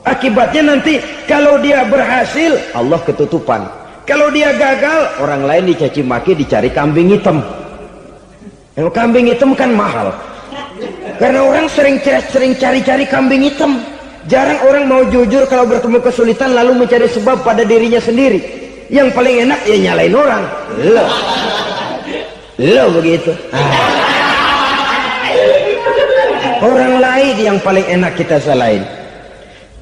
Akibatnya nanti kalau dia berhasil, Allah ketutupan. Kalau dia gagal, orang lain dicaci maki, dicari kambing hitam. Yang kambing hitam kan mahal. Karena orang sering cari-cari kambing hitam. Jarang orang mau jujur kalau bertemu kesulitan lalu mencari sebab pada dirinya sendiri. Yang paling enak ya nyalain orang. Lo begitu. Orang lain yang paling enak kita salahin.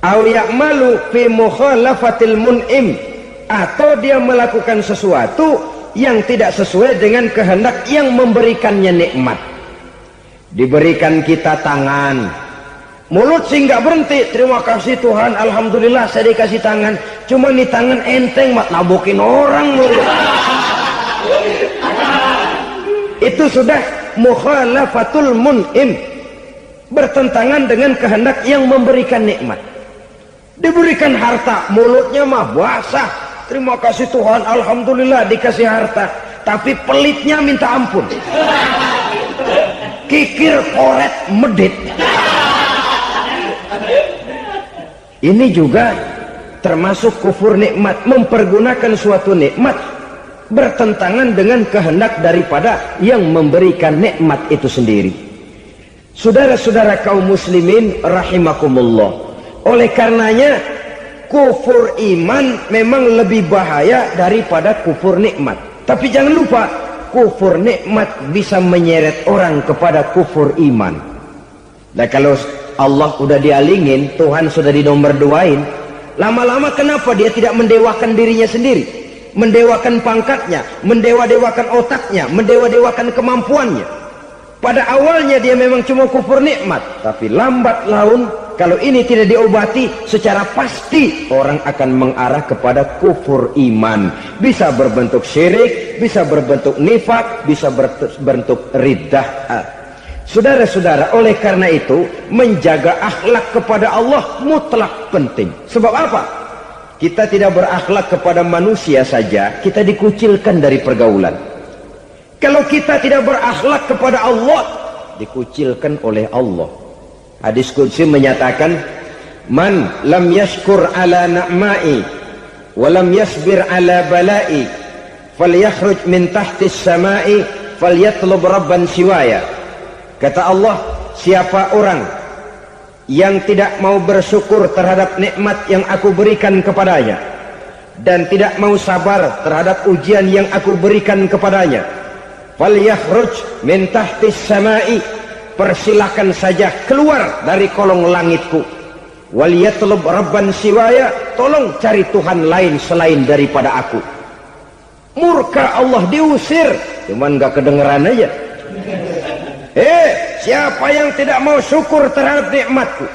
Aw ya'malu fi mukhalafatil mun'im, atau dia melakukan sesuatu yang tidak sesuai dengan kehendak yang memberikannya nikmat. Diberikan kita tangan, mulut sih nggak berhenti, terima kasih Tuhan, alhamdulillah saya dikasih tangan. Cuma nih tangan enteng mat nabokin orang mulut. Itu sudah mukhalafatul mun'im, bertentangan dengan kehendak yang memberikan nikmat. Diberikan harta, mulutnya mah basah, terima kasih Tuhan, alhamdulillah dikasih harta, tapi pelitnya minta ampun, kikir koret medit. Ini juga termasuk kufur nikmat, mempergunakan suatu nikmat bertentangan dengan kehendak daripada yang memberikan nikmat itu sendiri. Saudara-saudara kaum muslimin rahimakumullah, oleh karenanya kufur iman memang lebih bahaya daripada kufur nikmat. Tapi jangan lupa, kufur nikmat bisa menyeret orang kepada kufur iman. Nah kalau Allah udah dialingin, Tuhan sudah dinomor duain, lama-lama kenapa dia tidak mendewakan dirinya sendiri, mendewakan pangkatnya, mendewa-dewakan otaknya, mendewa-dewakan kemampuannya? Pada awalnya dia memang cuma kufur nikmat, tapi lambat laun kalau ini tidak diobati, secara pasti orang akan mengarah kepada kufur iman. Bisa berbentuk syirik, bisa berbentuk nifak, bisa berbentuk riddah. Saudara-saudara, oleh karena itu menjaga akhlak kepada Allah mutlak penting. Sebab apa? Kita tidak berakhlak kepada manusia saja, kita dikucilkan dari pergaulan. Kalau kita tidak berakhlak kepada Allah, dikucilkan oleh Allah. Hadis qudsi menyatakan, man lam yashkur ala na'mai wa lam yasbir ala balai falyakhruj min tahtis samai falyatlub rabban siwaya. Kata Allah, siapa orang yang tidak mau bersyukur terhadap nikmat yang aku berikan kepadanya dan tidak mau sabar terhadap ujian yang aku berikan kepadanya, falyakhruj min tahtis samai, persilahkan saja keluar dari kolong langitku, waliyatlub rabban siwaya, tolong cari Tuhan lain selain daripada aku. Murka Allah, diusir, cuman gak kedengeran aja. Siapa yang tidak mau syukur terhadap nikmatku,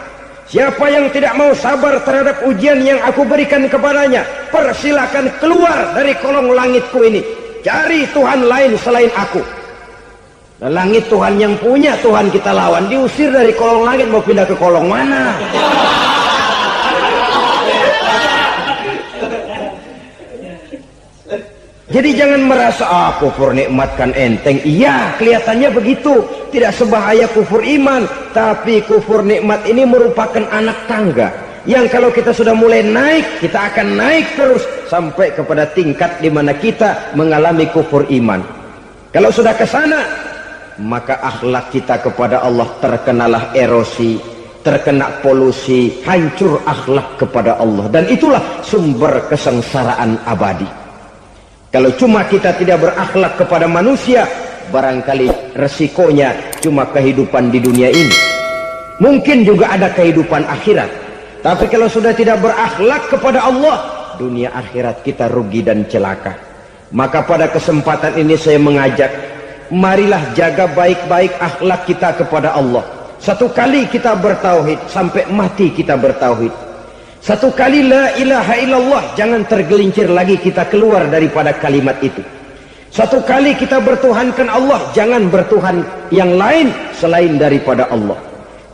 siapa yang tidak mau sabar terhadap ujian yang aku berikan kepadanya, persilahkan keluar dari kolong langitku ini, cari Tuhan lain selain aku. Nah, langit Tuhan yang punya, Tuhan kita lawan, diusir dari kolong langit, mau pindah ke kolong mana? Jadi jangan merasa kufur nikmat kan enteng. Iya, kelihatannya begitu, tidak sebahaya kufur iman. Tapi kufur nikmat ini merupakan anak tangga yang kalau kita sudah mulai naik, kita akan naik terus sampai kepada tingkat di mana kita mengalami kufur iman. Kalau sudah ke sana, maka akhlak kita kepada Allah terkenalah erosi, terkena polusi, hancur akhlak kepada Allah, dan itulah sumber kesengsaraan abadi. Kalau cuma kita tidak berakhlak kepada manusia, barangkali resikonya cuma kehidupan di dunia ini. Mungkin juga ada kehidupan akhirat. Tapi kalau sudah tidak berakhlak kepada Allah, dunia akhirat kita rugi dan celaka. Maka pada kesempatan ini saya mengajak, marilah jaga baik-baik akhlak kita kepada Allah. Satu kali kita bertauhid, sampai mati kita bertauhid. Satu kali la ilaha illallah, jangan tergelincir lagi kita keluar daripada kalimat itu. Satu kali kita bertuhankan Allah, jangan bertuhan yang lain selain daripada Allah.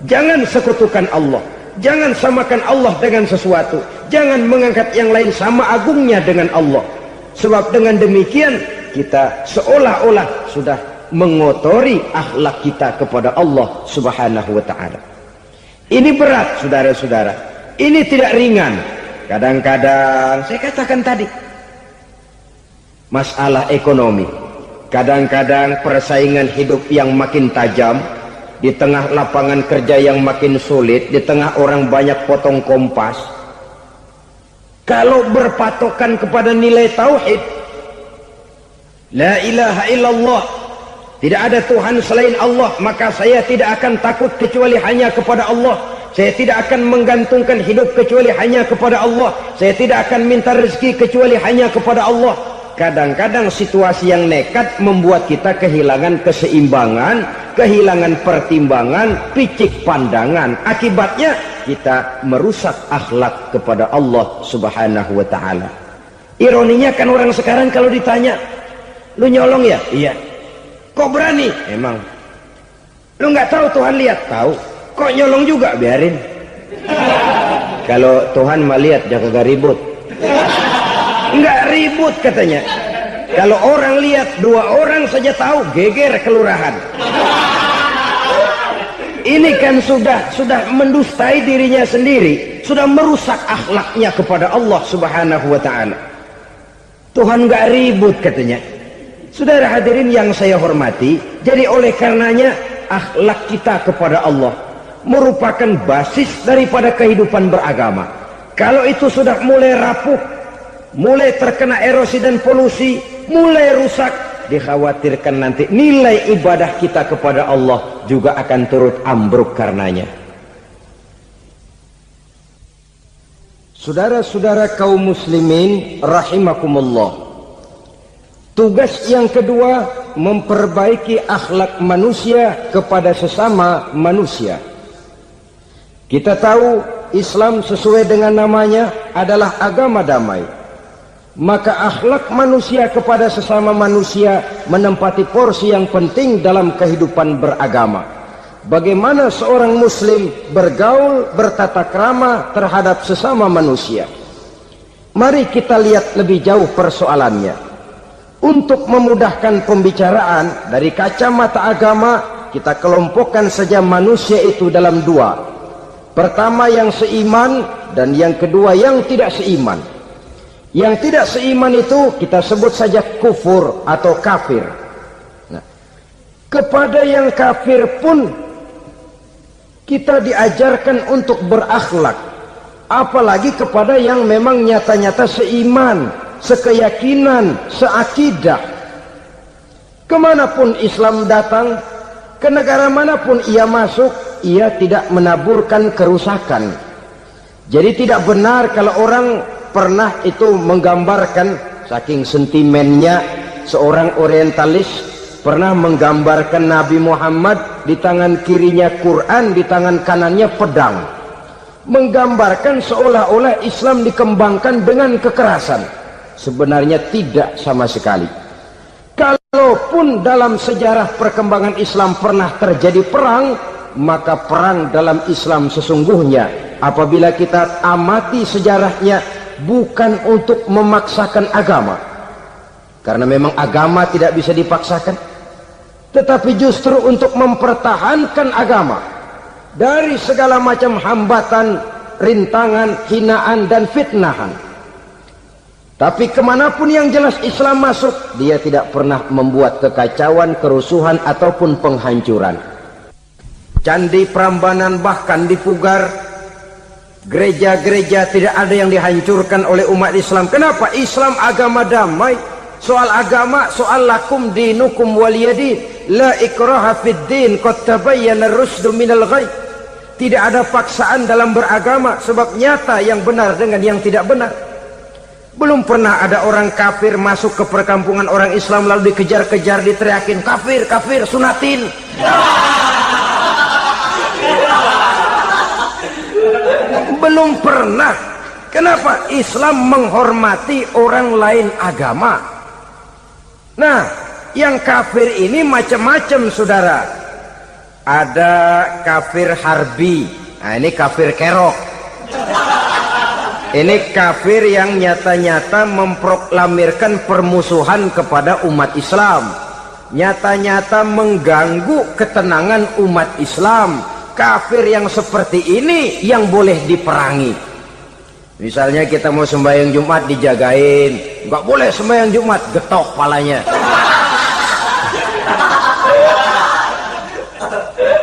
Jangan sekutukan Allah, jangan samakan Allah dengan sesuatu, jangan mengangkat yang lain sama agungnya dengan Allah. Sebab dengan demikian kita seolah-olah sudah mengotori akhlak kita kepada Allah Subhanahu wa ta'ala. Ini berat, saudara-saudara. Ini tidak ringan. Kadang-kadang saya katakan tadi, masalah ekonomi, kadang-kadang persaingan hidup yang makin tajam, di tengah lapangan kerja yang makin sulit, di tengah orang banyak potong kompas. Kalau berpatokan kepada nilai tauhid, la ilaha illallah, tidak ada Tuhan selain Allah, maka saya tidak akan takut kecuali hanya kepada Allah. Saya tidak akan menggantungkan hidup kecuali hanya kepada Allah. Saya tidak akan minta rezeki kecuali hanya kepada Allah. Kadang-kadang situasi yang nekat membuat kita kehilangan keseimbangan, kehilangan pertimbangan, picik pandangan. Akibatnya kita merusak akhlak kepada Allah Subhanahu wa ta'ala. Ironinya kan orang sekarang kalau ditanya, lu nyolong ya? Iya. Kok berani? Emang. Lu nggak tahu Tuhan lihat? Tahu. Kok nyolong juga? Biarin. Kalau Tuhan mah lihat, jangan gak ribut. Nggak ribut katanya. Kalau orang lihat, 2 orang saja tahu, geger kelurahan. Ini kan sudah mendustai dirinya sendiri, sudah merusak akhlaknya kepada Allah Subhanahu wa ta'ala. Tuhan nggak ribut katanya. Saudara hadirin yang saya hormati, jadi oleh karenanya akhlak kita kepada Allah merupakan basis daripada kehidupan beragama. Kalau itu sudah mulai rapuh, mulai terkena erosi dan polusi, mulai rusak, dikhawatirkan nanti nilai ibadah kita kepada Allah juga akan turut ambruk karenanya. Saudara-saudara kaum muslimin rahimakumullah, tugas yang kedua, memperbaiki akhlak manusia kepada sesama manusia. Kita tahu Islam sesuai dengan namanya adalah agama damai. Maka akhlak manusia kepada sesama manusia menempati porsi yang penting dalam kehidupan beragama. Bagaimana seorang muslim bergaul, bertata krama terhadap sesama manusia. Mari kita lihat lebih jauh persoalannya. Untuk memudahkan pembicaraan dari kacamata agama, kita kelompokkan saja manusia itu dalam 2. Pertama yang seiman, dan yang kedua yang tidak seiman. Yang tidak seiman itu kita sebut saja kufur atau kafir. Nah, kepada yang kafir pun kita diajarkan untuk berakhlak, apalagi kepada yang memang nyata-nyata seiman, sekeyakinan, seakidah. Kemanapun Islam datang, ke negara manapun ia masuk, ia tidak menaburkan kerusakan. Jadi tidak benar kalau orang pernah itu menggambarkan, saking sentimennya seorang orientalis pernah menggambarkan Nabi Muhammad di tangan kirinya Quran, di tangan kanannya pedang, menggambarkan seolah-olah Islam dikembangkan dengan kekerasan. Sebenarnya tidak sama sekali. Kalaupun dalam sejarah perkembangan Islam pernah terjadi perang, maka perang dalam Islam sesungguhnya apabila kita amati sejarahnya bukan untuk memaksakan agama, karena memang agama tidak bisa dipaksakan, tetapi justru untuk mempertahankan agama dari segala macam hambatan, rintangan, hinaan dan fitnahan. Tapi kemanapun yang jelas Islam masuk, dia tidak pernah membuat kekacauan, kerusuhan ataupun penghancuran. Candi Prambanan bahkan dipugar, gereja-gereja tidak ada yang dihancurkan oleh umat Islam. Kenapa? Islam agama damai. Soal agama, soal lakum dinukum waliyadin, la ikraha fid din, qad tabayyana ar-rusdu minal ghayy. Tidak ada paksaan dalam beragama, sebab nyata yang benar dengan yang tidak benar. Belum pernah ada orang kafir masuk ke perkampungan orang Islam lalu dikejar-kejar, diteriakin kafir, kafir, sunatin. Belum pernah. Kenapa? Islam menghormati orang lain agama. Nah, yang kafir ini macam-macam, saudara. Ada kafir harbi. Nah, ini kafir kerok. Ini kafir yang nyata-nyata memproklamirkan permusuhan kepada umat Islam. Nyata-nyata mengganggu ketenangan umat Islam. Kafir yang seperti ini yang boleh diperangi. Misalnya kita mau sembahyang Jumat dijagain. Nggak boleh sembahyang Jumat, getok palanya.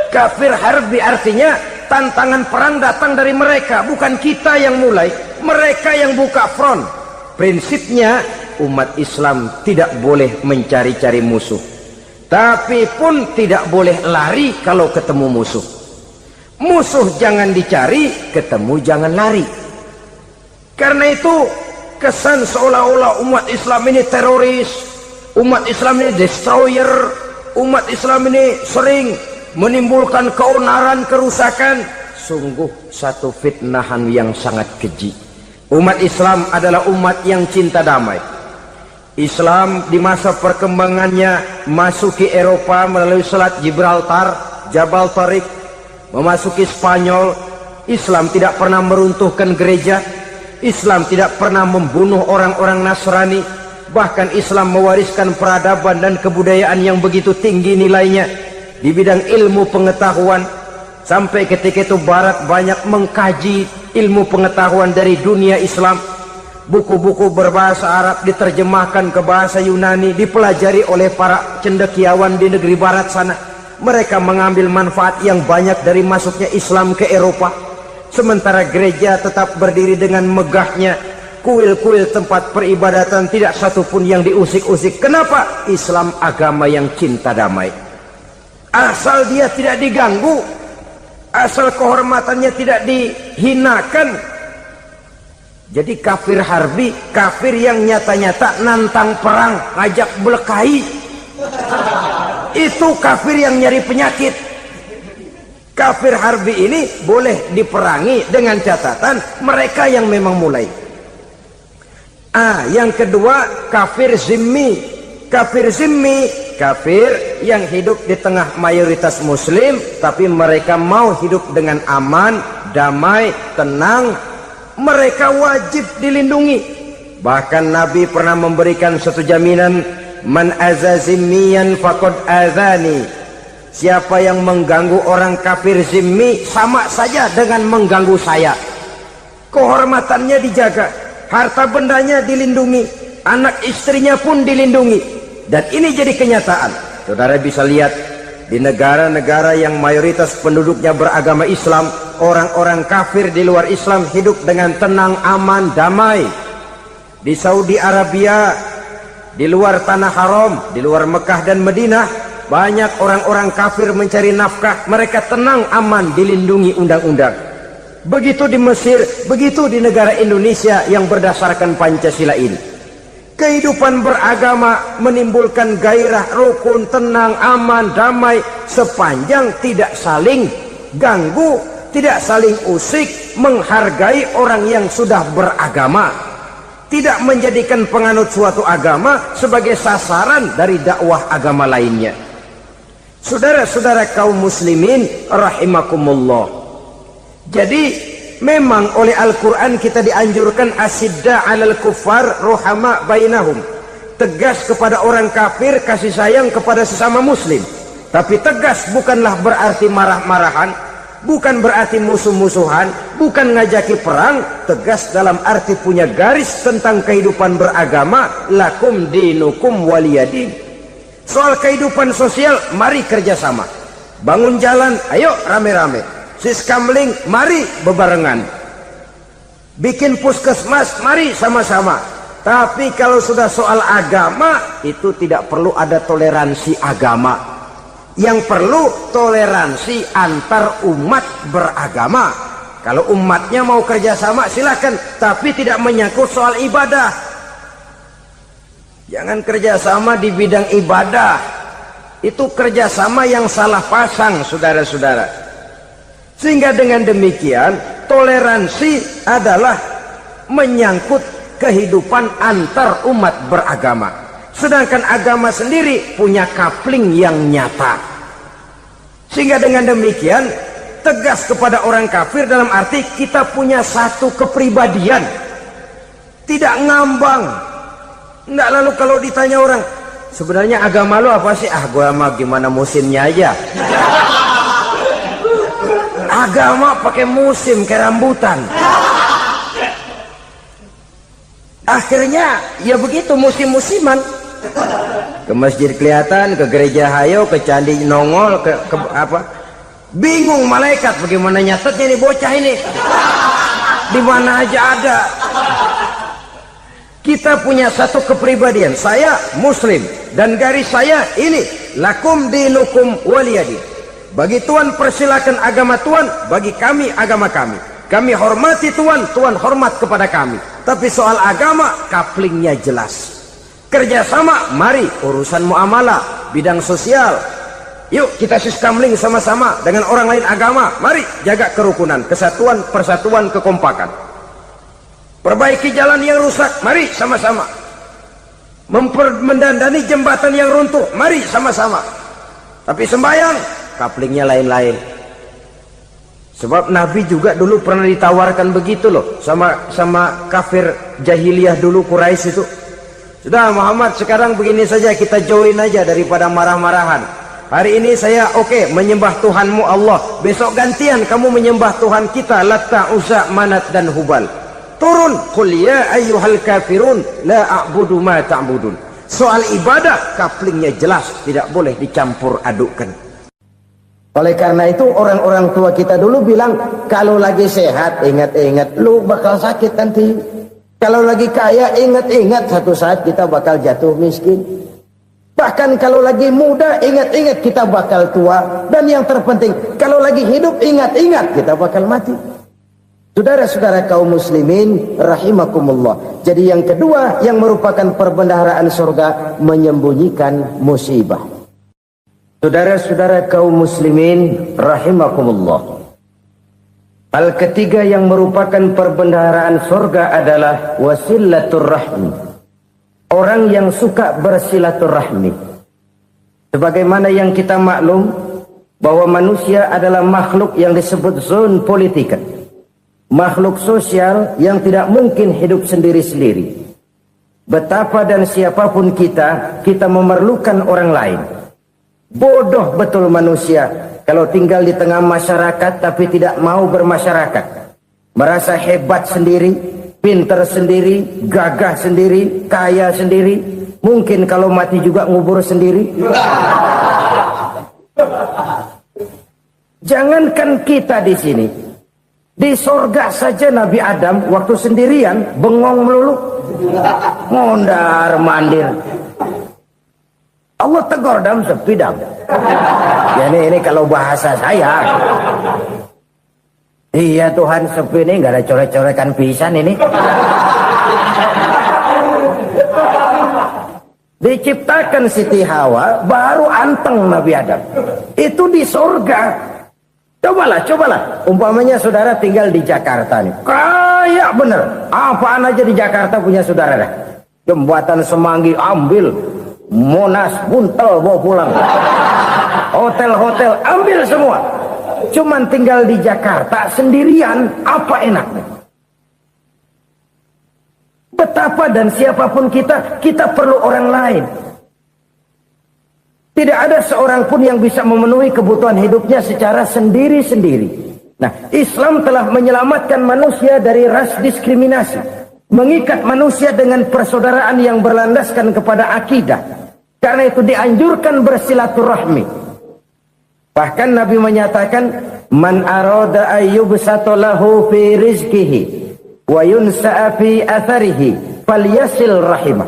Kafir harbi artinya tantangan perang datang dari mereka, bukan kita yang mulai. Mereka yang buka front. Prinsipnya umat Islam tidak boleh mencari-cari musuh, tapi pun tidak boleh lari kalau ketemu musuh. Musuh jangan dicari, ketemu jangan lari. Karena itu kesan seolah-olah umat Islam ini teroris, umat Islam ini destroyer, umat Islam ini sering menimbulkan keonaran, kerusakan. Sungguh satu fitnahan yang sangat keji. Umat Islam adalah umat yang cinta damai. Islam di masa perkembangannya masuki Eropa melalui Selat Gibraltar, Jabal Tariq, memasuki Spanyol. Islam tidak pernah meruntuhkan gereja. Islam tidak pernah membunuh orang-orang Nasrani. Bahkan Islam mewariskan peradaban dan kebudayaan yang begitu tinggi nilainya di bidang ilmu pengetahuan. Sampai ketika itu Barat banyak mengkaji ilmu pengetahuan dari dunia Islam. Buku-buku berbahasa Arab diterjemahkan ke bahasa Yunani, dipelajari oleh para cendekiawan di negeri Barat sana. Mereka mengambil manfaat yang banyak dari masuknya Islam ke Eropa. Sementara gereja tetap berdiri dengan megahnya. Kuil-kuil tempat peribadatan tidak satupun yang diusik-usik. Kenapa? Islam agama yang cinta damai. Asal dia tidak diganggu, asal kehormatannya tidak dihinakan. Jadi kafir harbi, kafir yang nyata-nyata nantang perang, ngajak berkelahi. Itu kafir yang nyari penyakit. Kafir harbi ini boleh diperangi dengan catatan mereka yang memang mulai. Yang kedua kafir zimmi. Kafir zimmi, kafir yang hidup di tengah mayoritas muslim, tapi mereka mau hidup dengan aman, damai, tenang. Mereka wajib dilindungi. Bahkan Nabi pernah memberikan satu jaminan, man azazimmiyan faqad azani. Siapa yang mengganggu orang kafir zimmi sama saja dengan mengganggu saya. Kehormatannya dijaga, harta bendanya dilindungi, anak istrinya pun dilindungi. Dan ini jadi kenyataan. Saudara bisa lihat di negara-negara yang mayoritas penduduknya beragama Islam, orang-orang kafir di luar Islam hidup dengan tenang, aman, damai. Di Saudi Arabia, di luar tanah haram, di luar Mekah dan Madinah, banyak orang-orang kafir mencari nafkah. Mereka tenang, aman, dilindungi undang-undang. Begitu di Mesir, begitu di negara Indonesia yang berdasarkan Pancasila ini. Kehidupan beragama menimbulkan gairah, rukun, tenang, aman, damai, sepanjang tidak saling ganggu, tidak saling usik, menghargai orang yang sudah beragama, tidak menjadikan penganut suatu agama sebagai sasaran dari dakwah agama lainnya. Saudara-saudara kaum muslimin rahimakumullah. Jadi memang oleh Al-Quran kita dianjurkan asidda alal kuffar ruhama bainahum. Tegas kepada orang kafir, kasih sayang kepada sesama muslim. Tapi tegas bukanlah berarti marah-marahan, bukan berarti musuh-musuhan, bukan ngajaki perang. Tegas dalam arti punya garis tentang kehidupan beragama, lakum dinukum waliyadin. Soal kehidupan sosial, mari kerjasama. Bangun jalan, ayo rame-rame. Siskamling, mari bebarengan. Bikin puskesmas, mari sama-sama. Tapi kalau sudah soal agama, itu tidak perlu ada toleransi agama. Yang perlu toleransi antar umat beragama. Kalau umatnya mau kerjasama silakan, tapi tidak menyangkut soal ibadah. Jangan kerjasama di bidang ibadah. Itu kerjasama yang salah pasang, saudara-saudara. Sehingga dengan demikian toleransi adalah menyangkut kehidupan antar umat beragama. Sedangkan agama sendiri punya coupling yang nyata. Sehingga dengan demikian tegas kepada orang kafir dalam arti kita punya satu kepribadian, tidak ngambang. Enggak, lalu kalau ditanya orang, sebenarnya agama lu apa sih? Ah, gua mah gimana musimnya aja. Agama pakai musim kayak rambutan. Akhirnya ya begitu, musim-musiman. Ke masjid kelihatan, ke gereja hayo, ke candi nongol, ke apa? Bingung malaikat bagaimana nyatetnya nih bocah ini. Di mana aja ada. Kita punya satu kepribadian. Saya muslim dan garis saya ini, lakum dinukum waliyadin. Bagi Tuhan persilakan agama Tuhan, bagi kami agama kami. Kami hormati Tuhan, Tuhan hormat kepada kami. Tapi soal agama, couplingnya jelas. Kerjasama, mari urusan muamalah, bidang sosial. Yuk kita sistemling sama-sama dengan orang lain agama. Mari jaga kerukunan, kesatuan, persatuan, kekompakan. Perbaiki jalan yang rusak, mari sama-sama. Mendandani jembatan yang runtuh, mari sama-sama. Tapi sembahyang, couplingnya lain-lain. Sebab Nabi juga dulu pernah ditawarkan begitu loh sama kafir jahiliyah dulu, Quraisy itu. Sudah Muhammad, sekarang begini saja, kita join aja daripada marah-marahan. Hari ini saya oke, menyembah Tuhanmu Allah. Besok gantian kamu menyembah Tuhan kita, Latta, Uzza, Manat dan Hubal. Turun, qul ya ayyuhal kafirun la a'budu ma ta'budun. Soal ibadah couplingnya jelas, tidak boleh dicampur adukkan. Oleh karena itu orang-orang tua kita dulu bilang, kalau lagi sehat ingat-ingat lu bakal sakit nanti. Kalau lagi kaya ingat-ingat satu saat kita bakal jatuh miskin. Bahkan kalau lagi muda ingat-ingat kita bakal tua. Dan yang terpenting kalau lagi hidup ingat-ingat kita bakal mati. Saudara-saudara kaum muslimin rahimakumullah. Jadi yang kedua yang merupakan perbendaharaan surga, menyembunyikan musibah. Saudara-saudara kaum muslimin rahimakumullah. Hal ketiga yang merupakan perbendaharaan surga adalah wasilatur rahmi. Orang yang suka bersilaturahmi. Sebagaimana yang kita maklum bahwa manusia adalah makhluk yang disebut zon politika. Makhluk sosial yang tidak mungkin hidup sendiri-sendiri. Betapa dan siapapun kita memerlukan orang lain. Bodoh betul manusia kalau tinggal di tengah masyarakat tapi tidak mau bermasyarakat. Merasa hebat sendiri, pinter sendiri, gagah sendiri, kaya sendiri. Mungkin kalau mati juga ngubur sendiri. Jangankan kita di sini, di sorga saja Nabi Adam waktu sendirian bengong melulu, mondar mandir. Allah tegur dam sepi dam. Ya ini kalau bahasa saya. Iya Tuhan, sepi ini nggak ada coret-corekan pisan ini. Diciptakan Siti Hawa baru anteng Nabi Adam. Itu di sorga. Cobalah. Umpamanya saudara tinggal di Jakarta nih. Kaya bener. Apaan aja di Jakarta punya saudara dah. Jembatan Semanggi ambil. Monas, Buntel bawa pulang. Hotel-hotel ambil semua. Cuman tinggal di Jakarta sendirian, apa enaknya? Betapa dan siapapun kita perlu orang lain. Tidak ada seorang pun yang bisa memenuhi kebutuhan hidupnya secara sendiri-sendiri. Nah, Islam telah menyelamatkan manusia dari ras diskriminasi. Mengikat manusia dengan persaudaraan yang berlandaskan kepada akidah. Karena itu dianjurkan bersilaturahmi. Bahkan Nabi menyatakan, man arada ayyubsata lahu fi rizqihi wa yunsa'a fi atharihi falyasil rahimah.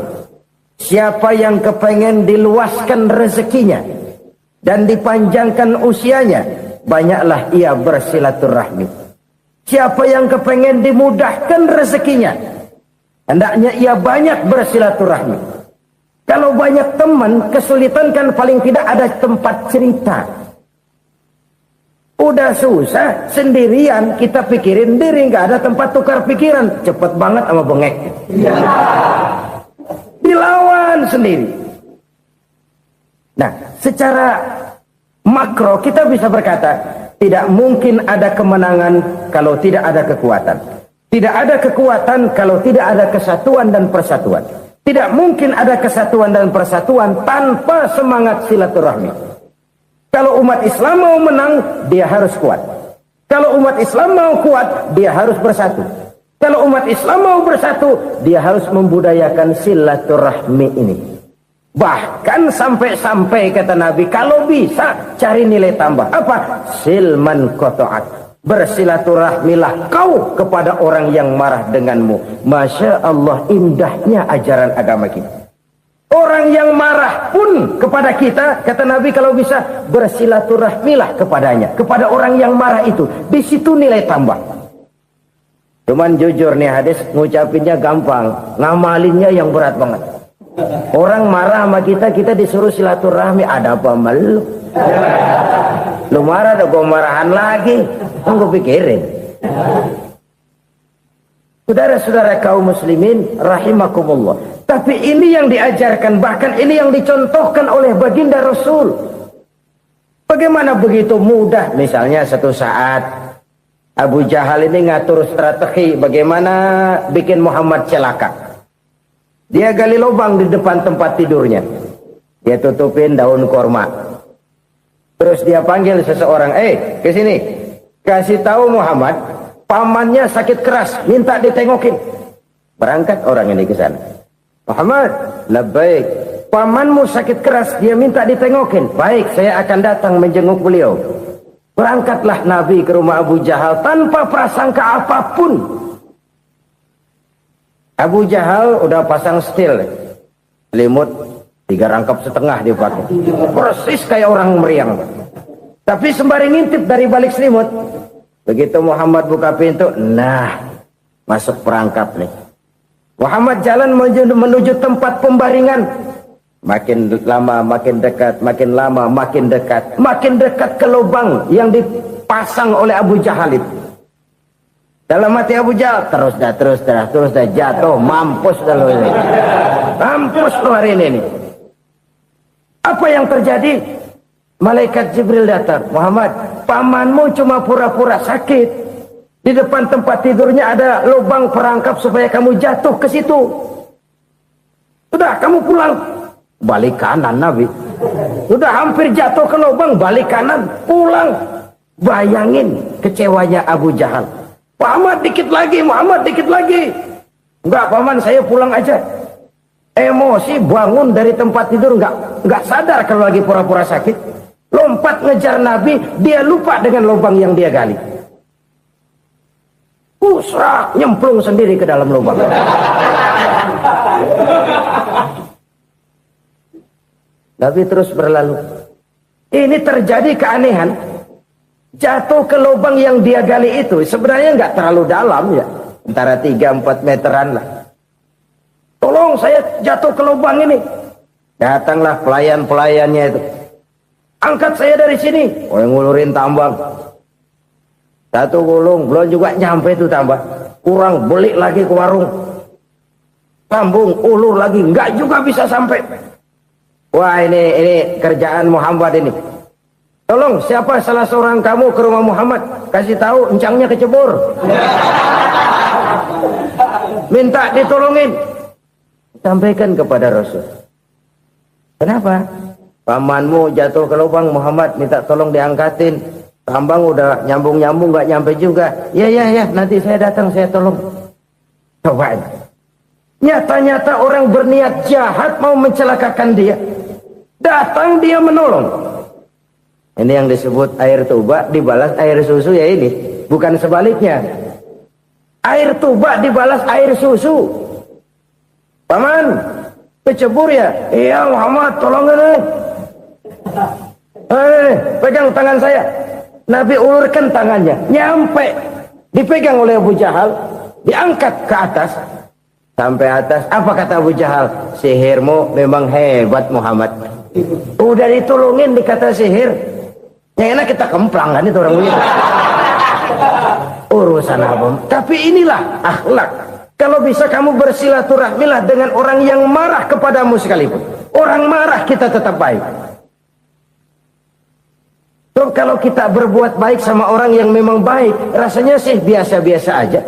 Siapa yang kepengen diluaskan rezekinya dan dipanjangkan usianya, banyaklah ia bersilaturahmi. Siapa yang kepengen dimudahkan rezekinya, hendaknya ia banyak bersilaturahmi. Kalau banyak teman, kesulitan kan paling tidak ada tempat cerita. Udah susah, sendirian, kita pikirin diri, nggak ada tempat tukar pikiran. Cepet banget sama bengek. Dilawan sendiri. Nah, secara makro kita bisa berkata, tidak mungkin ada kemenangan kalau tidak ada kekuatan. Tidak ada kekuatan kalau tidak ada kesatuan dan persatuan. Tidak mungkin ada kesatuan dan persatuan tanpa semangat silaturahmi. Kalau umat Islam mau menang, dia harus kuat. Kalau umat Islam mau kuat, dia harus bersatu. Kalau umat Islam mau bersatu, dia harus membudayakan silaturahmi ini. Bahkan sampai-sampai kata Nabi, kalau bisa cari nilai tambah. Apa? Silman qata'at. Bersilaturahmilah kau kepada orang yang marah denganmu. Masya Allah, indahnya ajaran agama kita. Orang yang marah pun kepada kita, kata Nabi, kalau bisa bersilaturahmilah kepadanya, kepada orang yang marah itu. Di situ nilai tambah. Cuman jujur nih hadis, ngucapinnya gampang, ngamalinnya yang berat banget. Orang marah sama kita, kita disuruh silaturahmi, ada apa malu? Lu marah, ada gua marahan lagi. Tunggu pikirin. Saudara-saudara kaum muslimin rahimakumullah. Tapi ini yang diajarkan, bahkan ini yang dicontohkan oleh baginda Rasul. Bagaimana begitu mudah? Misalnya satu saat Abu Jahal ini ngatur strategi bagaimana bikin Muhammad celaka. Dia gali lubang di depan tempat tidurnya. Dia tutupin daun korma. Terus dia panggil seseorang, ke sini. Kasih tahu Muhammad, pamannya sakit keras, minta ditengokin. Berangkat orang ini ke sana. Muhammad, labbaik. Pamanmu sakit keras, dia minta ditengokin. Baik, saya akan datang menjenguk beliau. Berangkatlah Nabi ke rumah Abu Jahal tanpa prasangka apapun. Abu Jahal udah pasang setil, selimut 3 rangkap setengah dia pakai, persis kayak orang meriang. Tapi sembari ngintip dari balik selimut, begitu Muhammad buka pintu, nah masuk perangkap nih. Muhammad jalan menuju tempat pembaringan. Makin lama makin dekat, makin lama makin dekat, makin dekat ke lubang yang dipasang oleh Abu Jahal itu. Dalam hati Abu Jahal, terus dah jatuh, mampus dah lo ini. Mampus lo hari ini nih. Apa yang terjadi? Malaikat Jibril datang. Muhammad, pamanmu cuma pura-pura sakit. Di depan tempat tidurnya ada lubang perangkap supaya kamu jatuh ke situ. Sudah, kamu pulang. Balik kanan Nabi. Sudah hampir jatuh ke lubang, balik kanan, pulang. Bayangin kecewanya Abu Jahal. Muhammad dikit lagi, Muhammad dikit lagi. Enggak, paman, saya pulang aja. Emosi bangun dari tempat tidur, enggak sadar kalau lagi pura-pura sakit. Lompat ngejar Nabi, dia lupa dengan lubang yang dia gali. Pusrak, nyemplung sendiri ke dalam lubang. Nabi terus berlalu. Ini terjadi keanehan. Jatuh ke lubang yang dia gali itu sebenarnya nggak terlalu dalam ya, antara 3-4 meteran lah. Tolong, saya jatuh ke lubang ini. Datanglah pelayan-pelayannya itu. Angkat saya dari sini. Oh, yang ngulurin tambang. Satu gulung, belum juga nyampe itu tambang. Kurang, beli lagi ke warung. Sambung, ulur lagi, nggak juga bisa sampai. Wah, ini kerjaan Muhammad ini. Tolong, siapa salah seorang kamu ke rumah Muhammad, kasih tahu encangnya kecebur. Minta ditolongin. Sampaikan kepada Rasul. Kenapa? Pamanmu jatuh ke lubang, Muhammad minta tolong diangkatin. Tambang udah nyambung-nyambung nggak nyampe juga. Ya, nanti saya datang, saya tolong. Coba. Nyata-nyata orang berniat jahat mau mencelakakan dia. Datang dia menolong. Ini yang disebut air tuba dibalas air susu ya ini. Bukan sebaliknya. Air tuba dibalas air susu. Paman, kecebur ya? Iya Muhammad, tolong ini. Pegang tangan saya. Nabi ulurkan tangannya. Nyampe. Dipegang oleh Abu Jahal, diangkat ke atas. Sampai atas, apa kata Abu Jahal? Sihirmu memang hebat Muhammad. Udah ditolongin dikata sihir. Yang enak kita kemplang kan itu orang begitu. Urusan abang. Tapi inilah akhlak. Kalau bisa kamu bersilaturahmilah dengan orang yang marah kepadamu sekalipun. Orang marah kita tetap baik. So, kalau kita berbuat baik sama orang yang memang baik, rasanya sih biasa-biasa aja.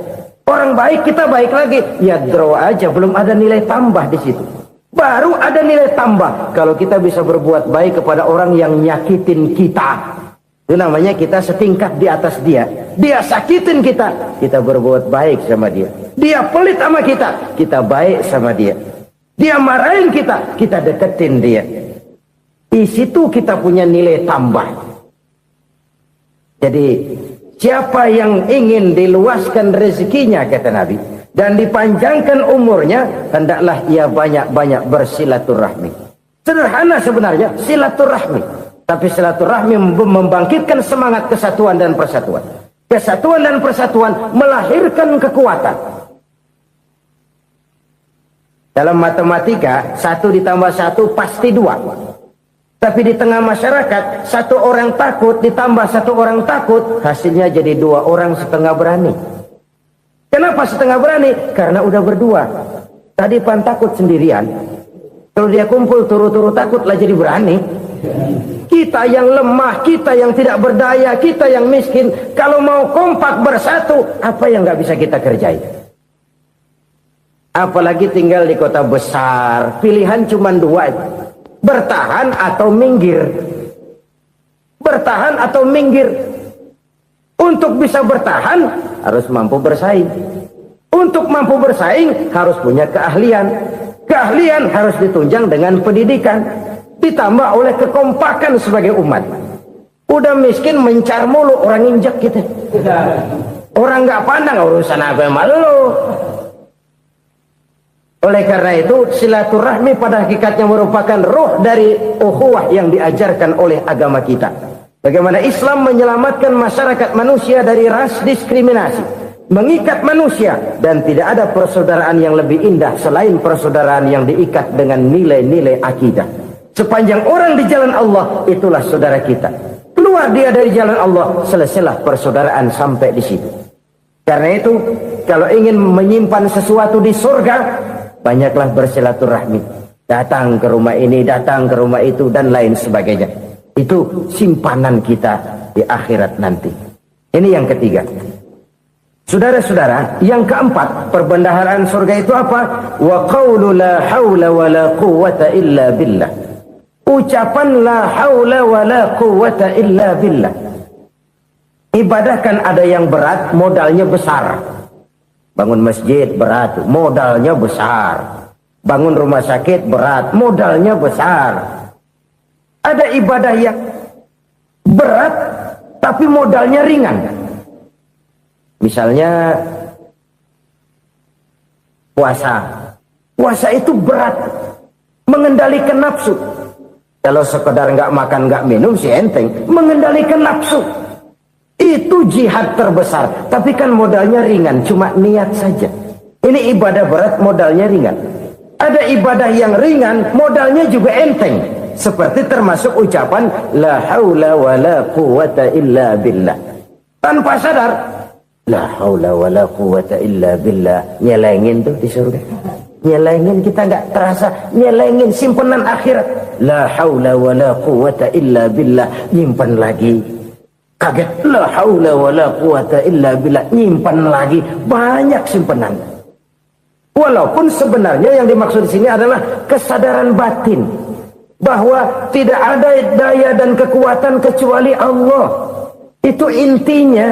Orang baik kita baik lagi, ya draw aja, belum ada nilai tambah di situ. Baru ada nilai tambah kalau kita bisa berbuat baik kepada orang yang nyakitin kita. Itu namanya kita setingkat di atas dia. Dia sakitin kita, kita berbuat baik sama dia. Dia pelit sama kita, kita baik sama dia. Dia marahin kita, kita deketin dia. Di situ kita punya nilai tambah. Jadi siapa yang ingin diluaskan rezekinya, kata Nabi, dan dipanjangkan umurnya, hendaklah ia banyak-banyak bersilaturahmi. Sederhana sebenarnya silaturahmi, tapi silaturahmi membangkitkan semangat kesatuan dan persatuan. Kesatuan dan persatuan melahirkan kekuatan. Dalam matematika 1 ditambah 1 pasti 2. Tapi di tengah masyarakat, 1 orang takut ditambah 1 orang takut, hasilnya jadi 2 orang setengah berani. Kenapa setengah berani? Karena udah berdua. Tadi pan takut sendirian. Kalau dia kumpul turu-turu takutlah jadi berani. Kita yang lemah, kita yang tidak berdaya, kita yang miskin, kalau mau kompak bersatu, apa yang nggak bisa kita kerjain? Apalagi tinggal di kota besar, pilihan cuma 2. Bertahan atau minggir. Bertahan atau minggir. Untuk bisa bertahan harus mampu bersaing. Untuk mampu bersaing harus punya keahlian. Keahlian harus ditunjang dengan pendidikan, ditambah oleh kekompakan sebagai umat. Udah miskin mencar mulu, orang injak kita. Orang nggak pandang urusan apa malu. Oleh karena itu, silaturahmi pada hakikatnya merupakan roh dari ukhuwah yang diajarkan oleh agama kita. Bagaimana Islam menyelamatkan masyarakat manusia dari ras diskriminasi, mengikat manusia, dan tidak ada persaudaraan yang lebih indah selain persaudaraan yang diikat dengan nilai-nilai akidah. Sepanjang orang di jalan Allah, itulah saudara kita. Keluar dia dari jalan Allah, selesailah persaudaraan sampai di situ. Karena itu, kalau ingin menyimpan sesuatu di surga, banyaklah bersilaturahmi. Datang ke rumah ini, datang ke rumah itu, dan lain sebagainya. Itu simpanan kita di akhirat nanti. Ini yang ketiga. Saudara-saudara, yang keempat, perbendaharaan surga itu apa? Wa qawlu la hawla wa la quwwata illa billah. Ucapan la hawla wa la quwwata illa billah. Ibadah kan ada yang berat, modalnya besar. Bangun masjid berat, modalnya besar. Bangun rumah sakit berat, modalnya besar. Ada ibadah yang berat, tapi modalnya ringan. Misalnya puasa. Puasa itu berat, mengendalikan nafsu. Kalau sekedar nggak makan nggak minum sih enteng, mengendalikan nafsu. Itu jihad terbesar, tapi kan modalnya ringan, cuma niat saja. Ini ibadah berat, modalnya ringan. Ada ibadah yang ringan, modalnya juga enteng. Seperti termasuk ucapan la haula wa la quwwata illa billah. Tanpa sadar, la haula wa la quwwata illa billah. Nyelengin tuh di surga. Nyelengin, kita nggak terasa. Nyelengin simpenan akhirat. La haula wa la quwwata illa billah. Nyimpan lagi. Kaget, la haula wa la quwwata illa billah, nyimpan lagi, banyak simpanan. Walaupun sebenarnya yang dimaksud di sini adalah kesadaran batin bahwa tidak ada daya dan kekuatan kecuali Allah. Itu intinya.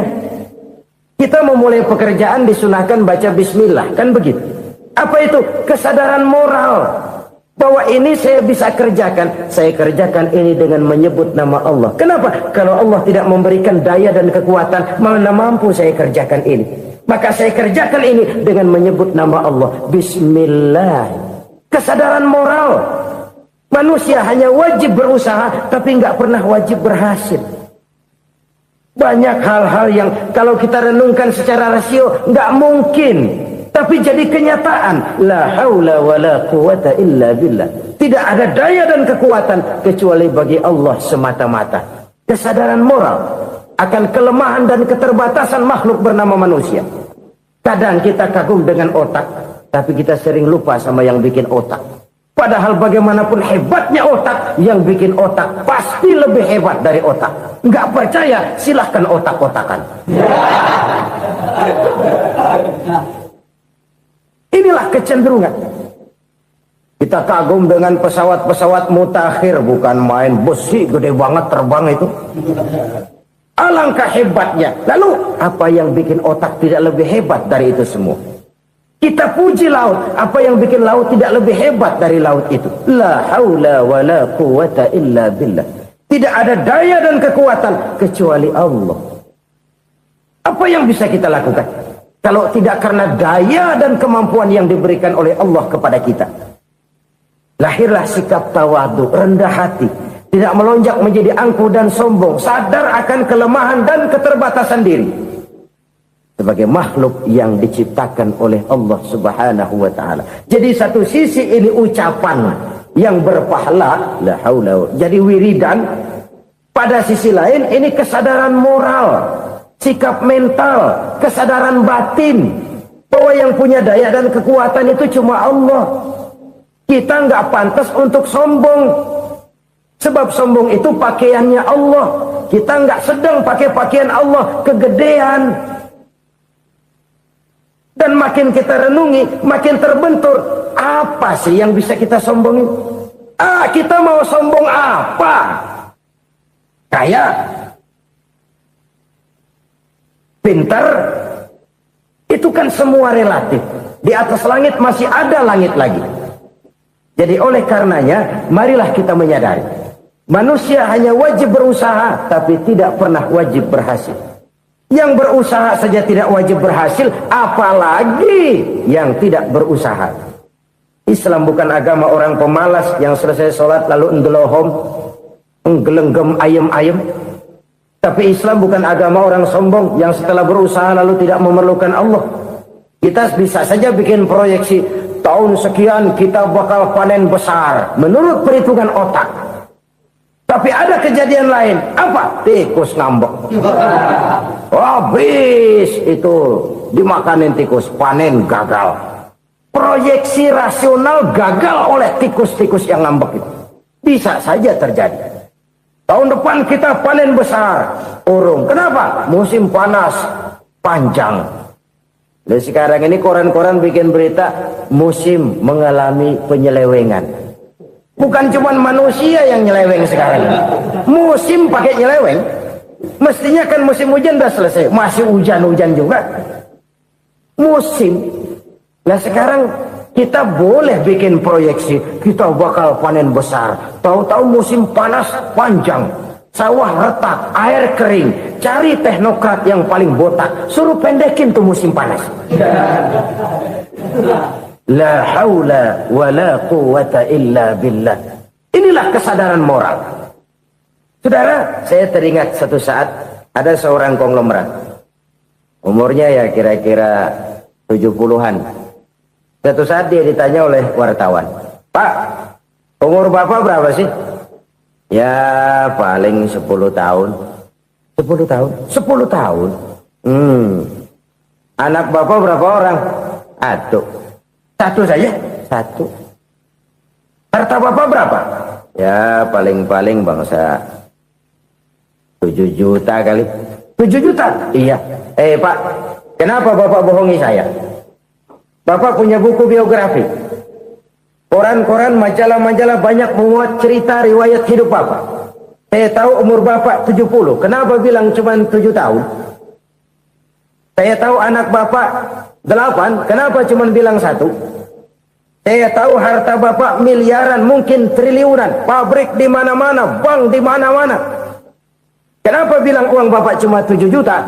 Kita memulai pekerjaan disunahkan baca bismillah, kan begitu. Apa itu? Kesadaran moral. Bahwa ini saya bisa kerjakan. Saya kerjakan ini dengan menyebut nama Allah. Kenapa? Kalau Allah tidak memberikan daya dan kekuatan, mana mampu saya kerjakan ini. Maka saya kerjakan ini dengan menyebut nama Allah. Bismillah. Kesadaran moral. Manusia hanya wajib berusaha, tapi nggak pernah wajib berhasil. Banyak hal-hal yang kalau kita renungkan secara rasio nggak mungkin, tapi jadi kenyataan. La haula wala quwata illa billah. Tidak ada daya dan kekuatan kecuali bagi Allah semata-mata. Kesadaran moral akan kelemahan dan keterbatasan makhluk bernama manusia. Kadang kita kagum dengan otak, tapi kita sering lupa sama yang bikin otak. Padahal bagaimanapun hebatnya otak, yang bikin otak pasti lebih hebat dari otak. Nggak percaya, silahkan otak-otakan. Inilah kecenderungan. Kita kagum dengan pesawat-pesawat mutakhir, bukan main, besi gede banget terbang itu. Alangkah hebatnya. Lalu apa yang bikin otak tidak lebih hebat dari itu semua? Kita puji laut, apa yang bikin laut tidak lebih hebat dari laut itu? La haula wala quwata illa billah. Tidak ada daya dan kekuatan kecuali Allah. Apa yang bisa kita lakukan kalau tidak karena daya dan kemampuan yang diberikan oleh Allah kepada kita? Lahirlah sikap tawadhu, rendah hati, tidak melonjak menjadi angkuh dan sombong, sadar akan kelemahan dan keterbatasan diri. Sebagai makhluk yang diciptakan oleh Allah Subhanahu wa ta'ala. Jadi satu sisi ini ucapan yang berpahala, la haula, jadi wiridan. Pada sisi lain ini kesadaran moral, sikap mental, kesadaran batin, bahwa yang punya daya dan kekuatan itu cuma Allah. Kita nggak pantas untuk sombong, sebab sombong itu pakaiannya Allah. Kita nggak sedang pakai pakaian Allah, kegedean. Dan makin kita renungi, makin terbentur. Apa sih yang bisa kita sombongin? Kita mau sombong apa? Kaya? Pintar? Itu kan semua relatif. Di atas langit masih ada langit lagi. Jadi oleh karenanya, marilah kita menyadari. Manusia hanya wajib berusaha, tapi tidak pernah wajib berhasil. Yang berusaha saja tidak wajib berhasil, apalagi yang tidak berusaha. Islam bukan agama orang pemalas yang selesai sholat lalu endelohom, enggelenggem ayem-ayem. Tapi Islam bukan agama orang sombong yang setelah berusaha lalu tidak memerlukan Allah. Kita bisa saja bikin proyeksi, tahun sekian kita bakal panen besar menurut perhitungan otak. Tapi ada kejadian lain. Apa? Tikus ngambek. Habis itu dimakanin tikus, panen gagal. Proyeksi rasional gagal oleh tikus-tikus yang ngambek itu. Bisa saja terjadi. Tahun depan kita panen besar, urung. Kenapa? Musim panas panjang. Dan sekarang ini koran-koran bikin berita musim mengalami penyelewengan. Bukan cuma manusia yang nyeleweng sekarang. Musim pakai nyeleweng. Mestinya kan musim hujan udah selesai, masih hujan-hujan juga. Musim. Nah sekarang kita boleh bikin proyeksi, kita bakal panen besar. Tahu-tahu musim panas panjang, sawah retak, air kering. Cari teknokrat yang paling botak, suruh pendekin tuh musim panas. La haula wala quwata illa billah. Inilah kesadaran moral. Saudara, saya teringat satu saat ada seorang konglomerat. Umurnya ya kira-kira 70-an. Satu saat dia ditanya oleh wartawan, "Pak, umur Bapak berapa sih?" "Ya paling 10 tahun." 10 tahun? 10 tahun? Anak Bapak berapa orang? Satu saja? Satu. Harta Bapak berapa? Ya paling-paling bangsa 7 juta kali. 7 juta? Iya. Pak, kenapa Bapak bohongi saya? Bapak punya buku biografi. Koran-koran, majalah-majalah banyak memuat cerita riwayat hidup Bapak. Saya tahu umur Bapak 70. Kenapa bilang cuma 7 tahun? Saya tahu anak Bapak 8. Kenapa cuma bilang 1? Saya tahu harta Bapak miliaran, mungkin triliunan. Pabrik di mana-mana, bank di mana-mana. Kenapa bilang uang Bapak cuma 7 juta?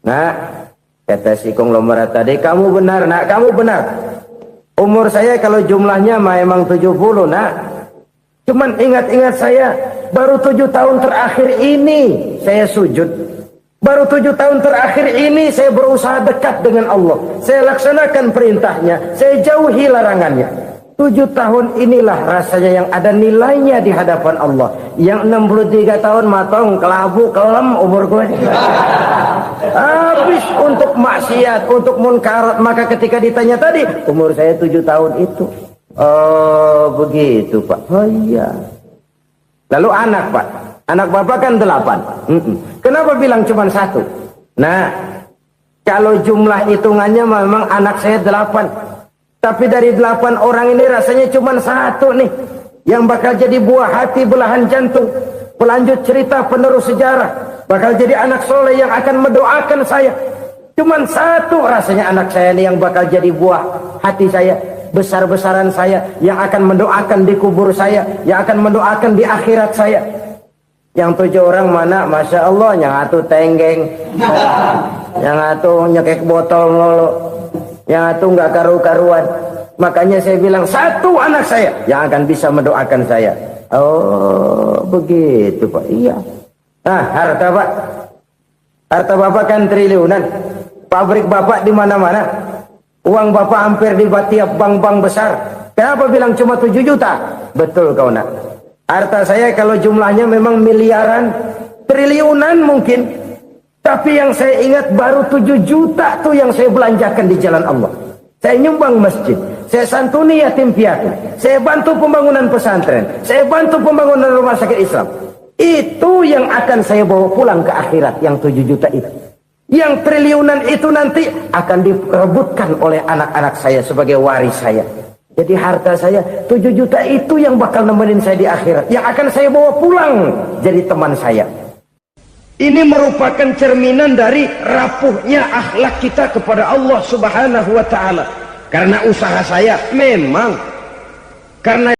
Nah, kata si konglomerat tadi, kamu benar nak, kamu benar. Umur saya kalau jumlahnya memang 70 nak. Cuman ingat-ingat saya, baru 7 tahun terakhir ini saya sujud. Baru 7 tahun terakhir ini saya berusaha dekat dengan Allah. Saya laksanakan perintahnya, saya jauhi larangannya. 7 tahun inilah rasanya yang ada nilainya di hadapan Allah. Yang 63 tahun matong, kelabu, kelem umur gue. Habis untuk maksiat, untuk munkarat. Maka ketika ditanya tadi, umur saya 7 tahun itu. Oh begitu Pak. Oh iya. Lalu anak Pak. Anak bapak kan 8. Kenapa bilang cuma 1? Nah, kalau jumlah hitungannya memang anak saya 8. Tapi dari 8 orang ini rasanya cuma 1 nih. Yang bakal jadi buah hati, belahan jantung. Pelanjut cerita, penerus sejarah. Bakal jadi anak soleh yang akan mendoakan saya. Cuma 1 rasanya anak saya ini yang bakal jadi buah hati saya. Besar-besaran saya. Yang akan mendoakan di kubur saya. Yang akan mendoakan di akhirat saya. Yang 7 orang mana, Masya Allah, yang 1 tenggeng, yang 1 nyekek botol mulu, yang 1 nggak karu-karuan. Makanya saya bilang 1 anak saya yang akan bisa mendoakan saya. Oh begitu Pak. Iya. Nah harta Pak, harta Bapak kan triliunan, pabrik Bapak di mana-mana, uang Bapak hampir di tiap bank-bank besar. Kenapa bilang cuma 7 juta? Betul kau nak. Harta saya kalau jumlahnya memang miliaran, triliunan mungkin. Tapi yang saya ingat baru 7 juta tuh yang saya belanjakan di jalan Allah. Saya nyumbang masjid, saya santuni yatim piatu, saya bantu pembangunan pesantren, saya bantu pembangunan rumah sakit Islam. Itu yang akan saya bawa pulang ke akhirat, yang 7 juta itu. Yang triliunan itu nanti akan diperebutkan oleh anak-anak saya sebagai waris saya. Jadi harta saya 7 juta itu yang bakal nemenin saya di akhirat. Yang akan saya bawa pulang jadi teman saya. Ini merupakan cerminan dari rapuhnya akhlak kita kepada Allah Subhanahu wa ta'ala. Karena usaha saya memang karena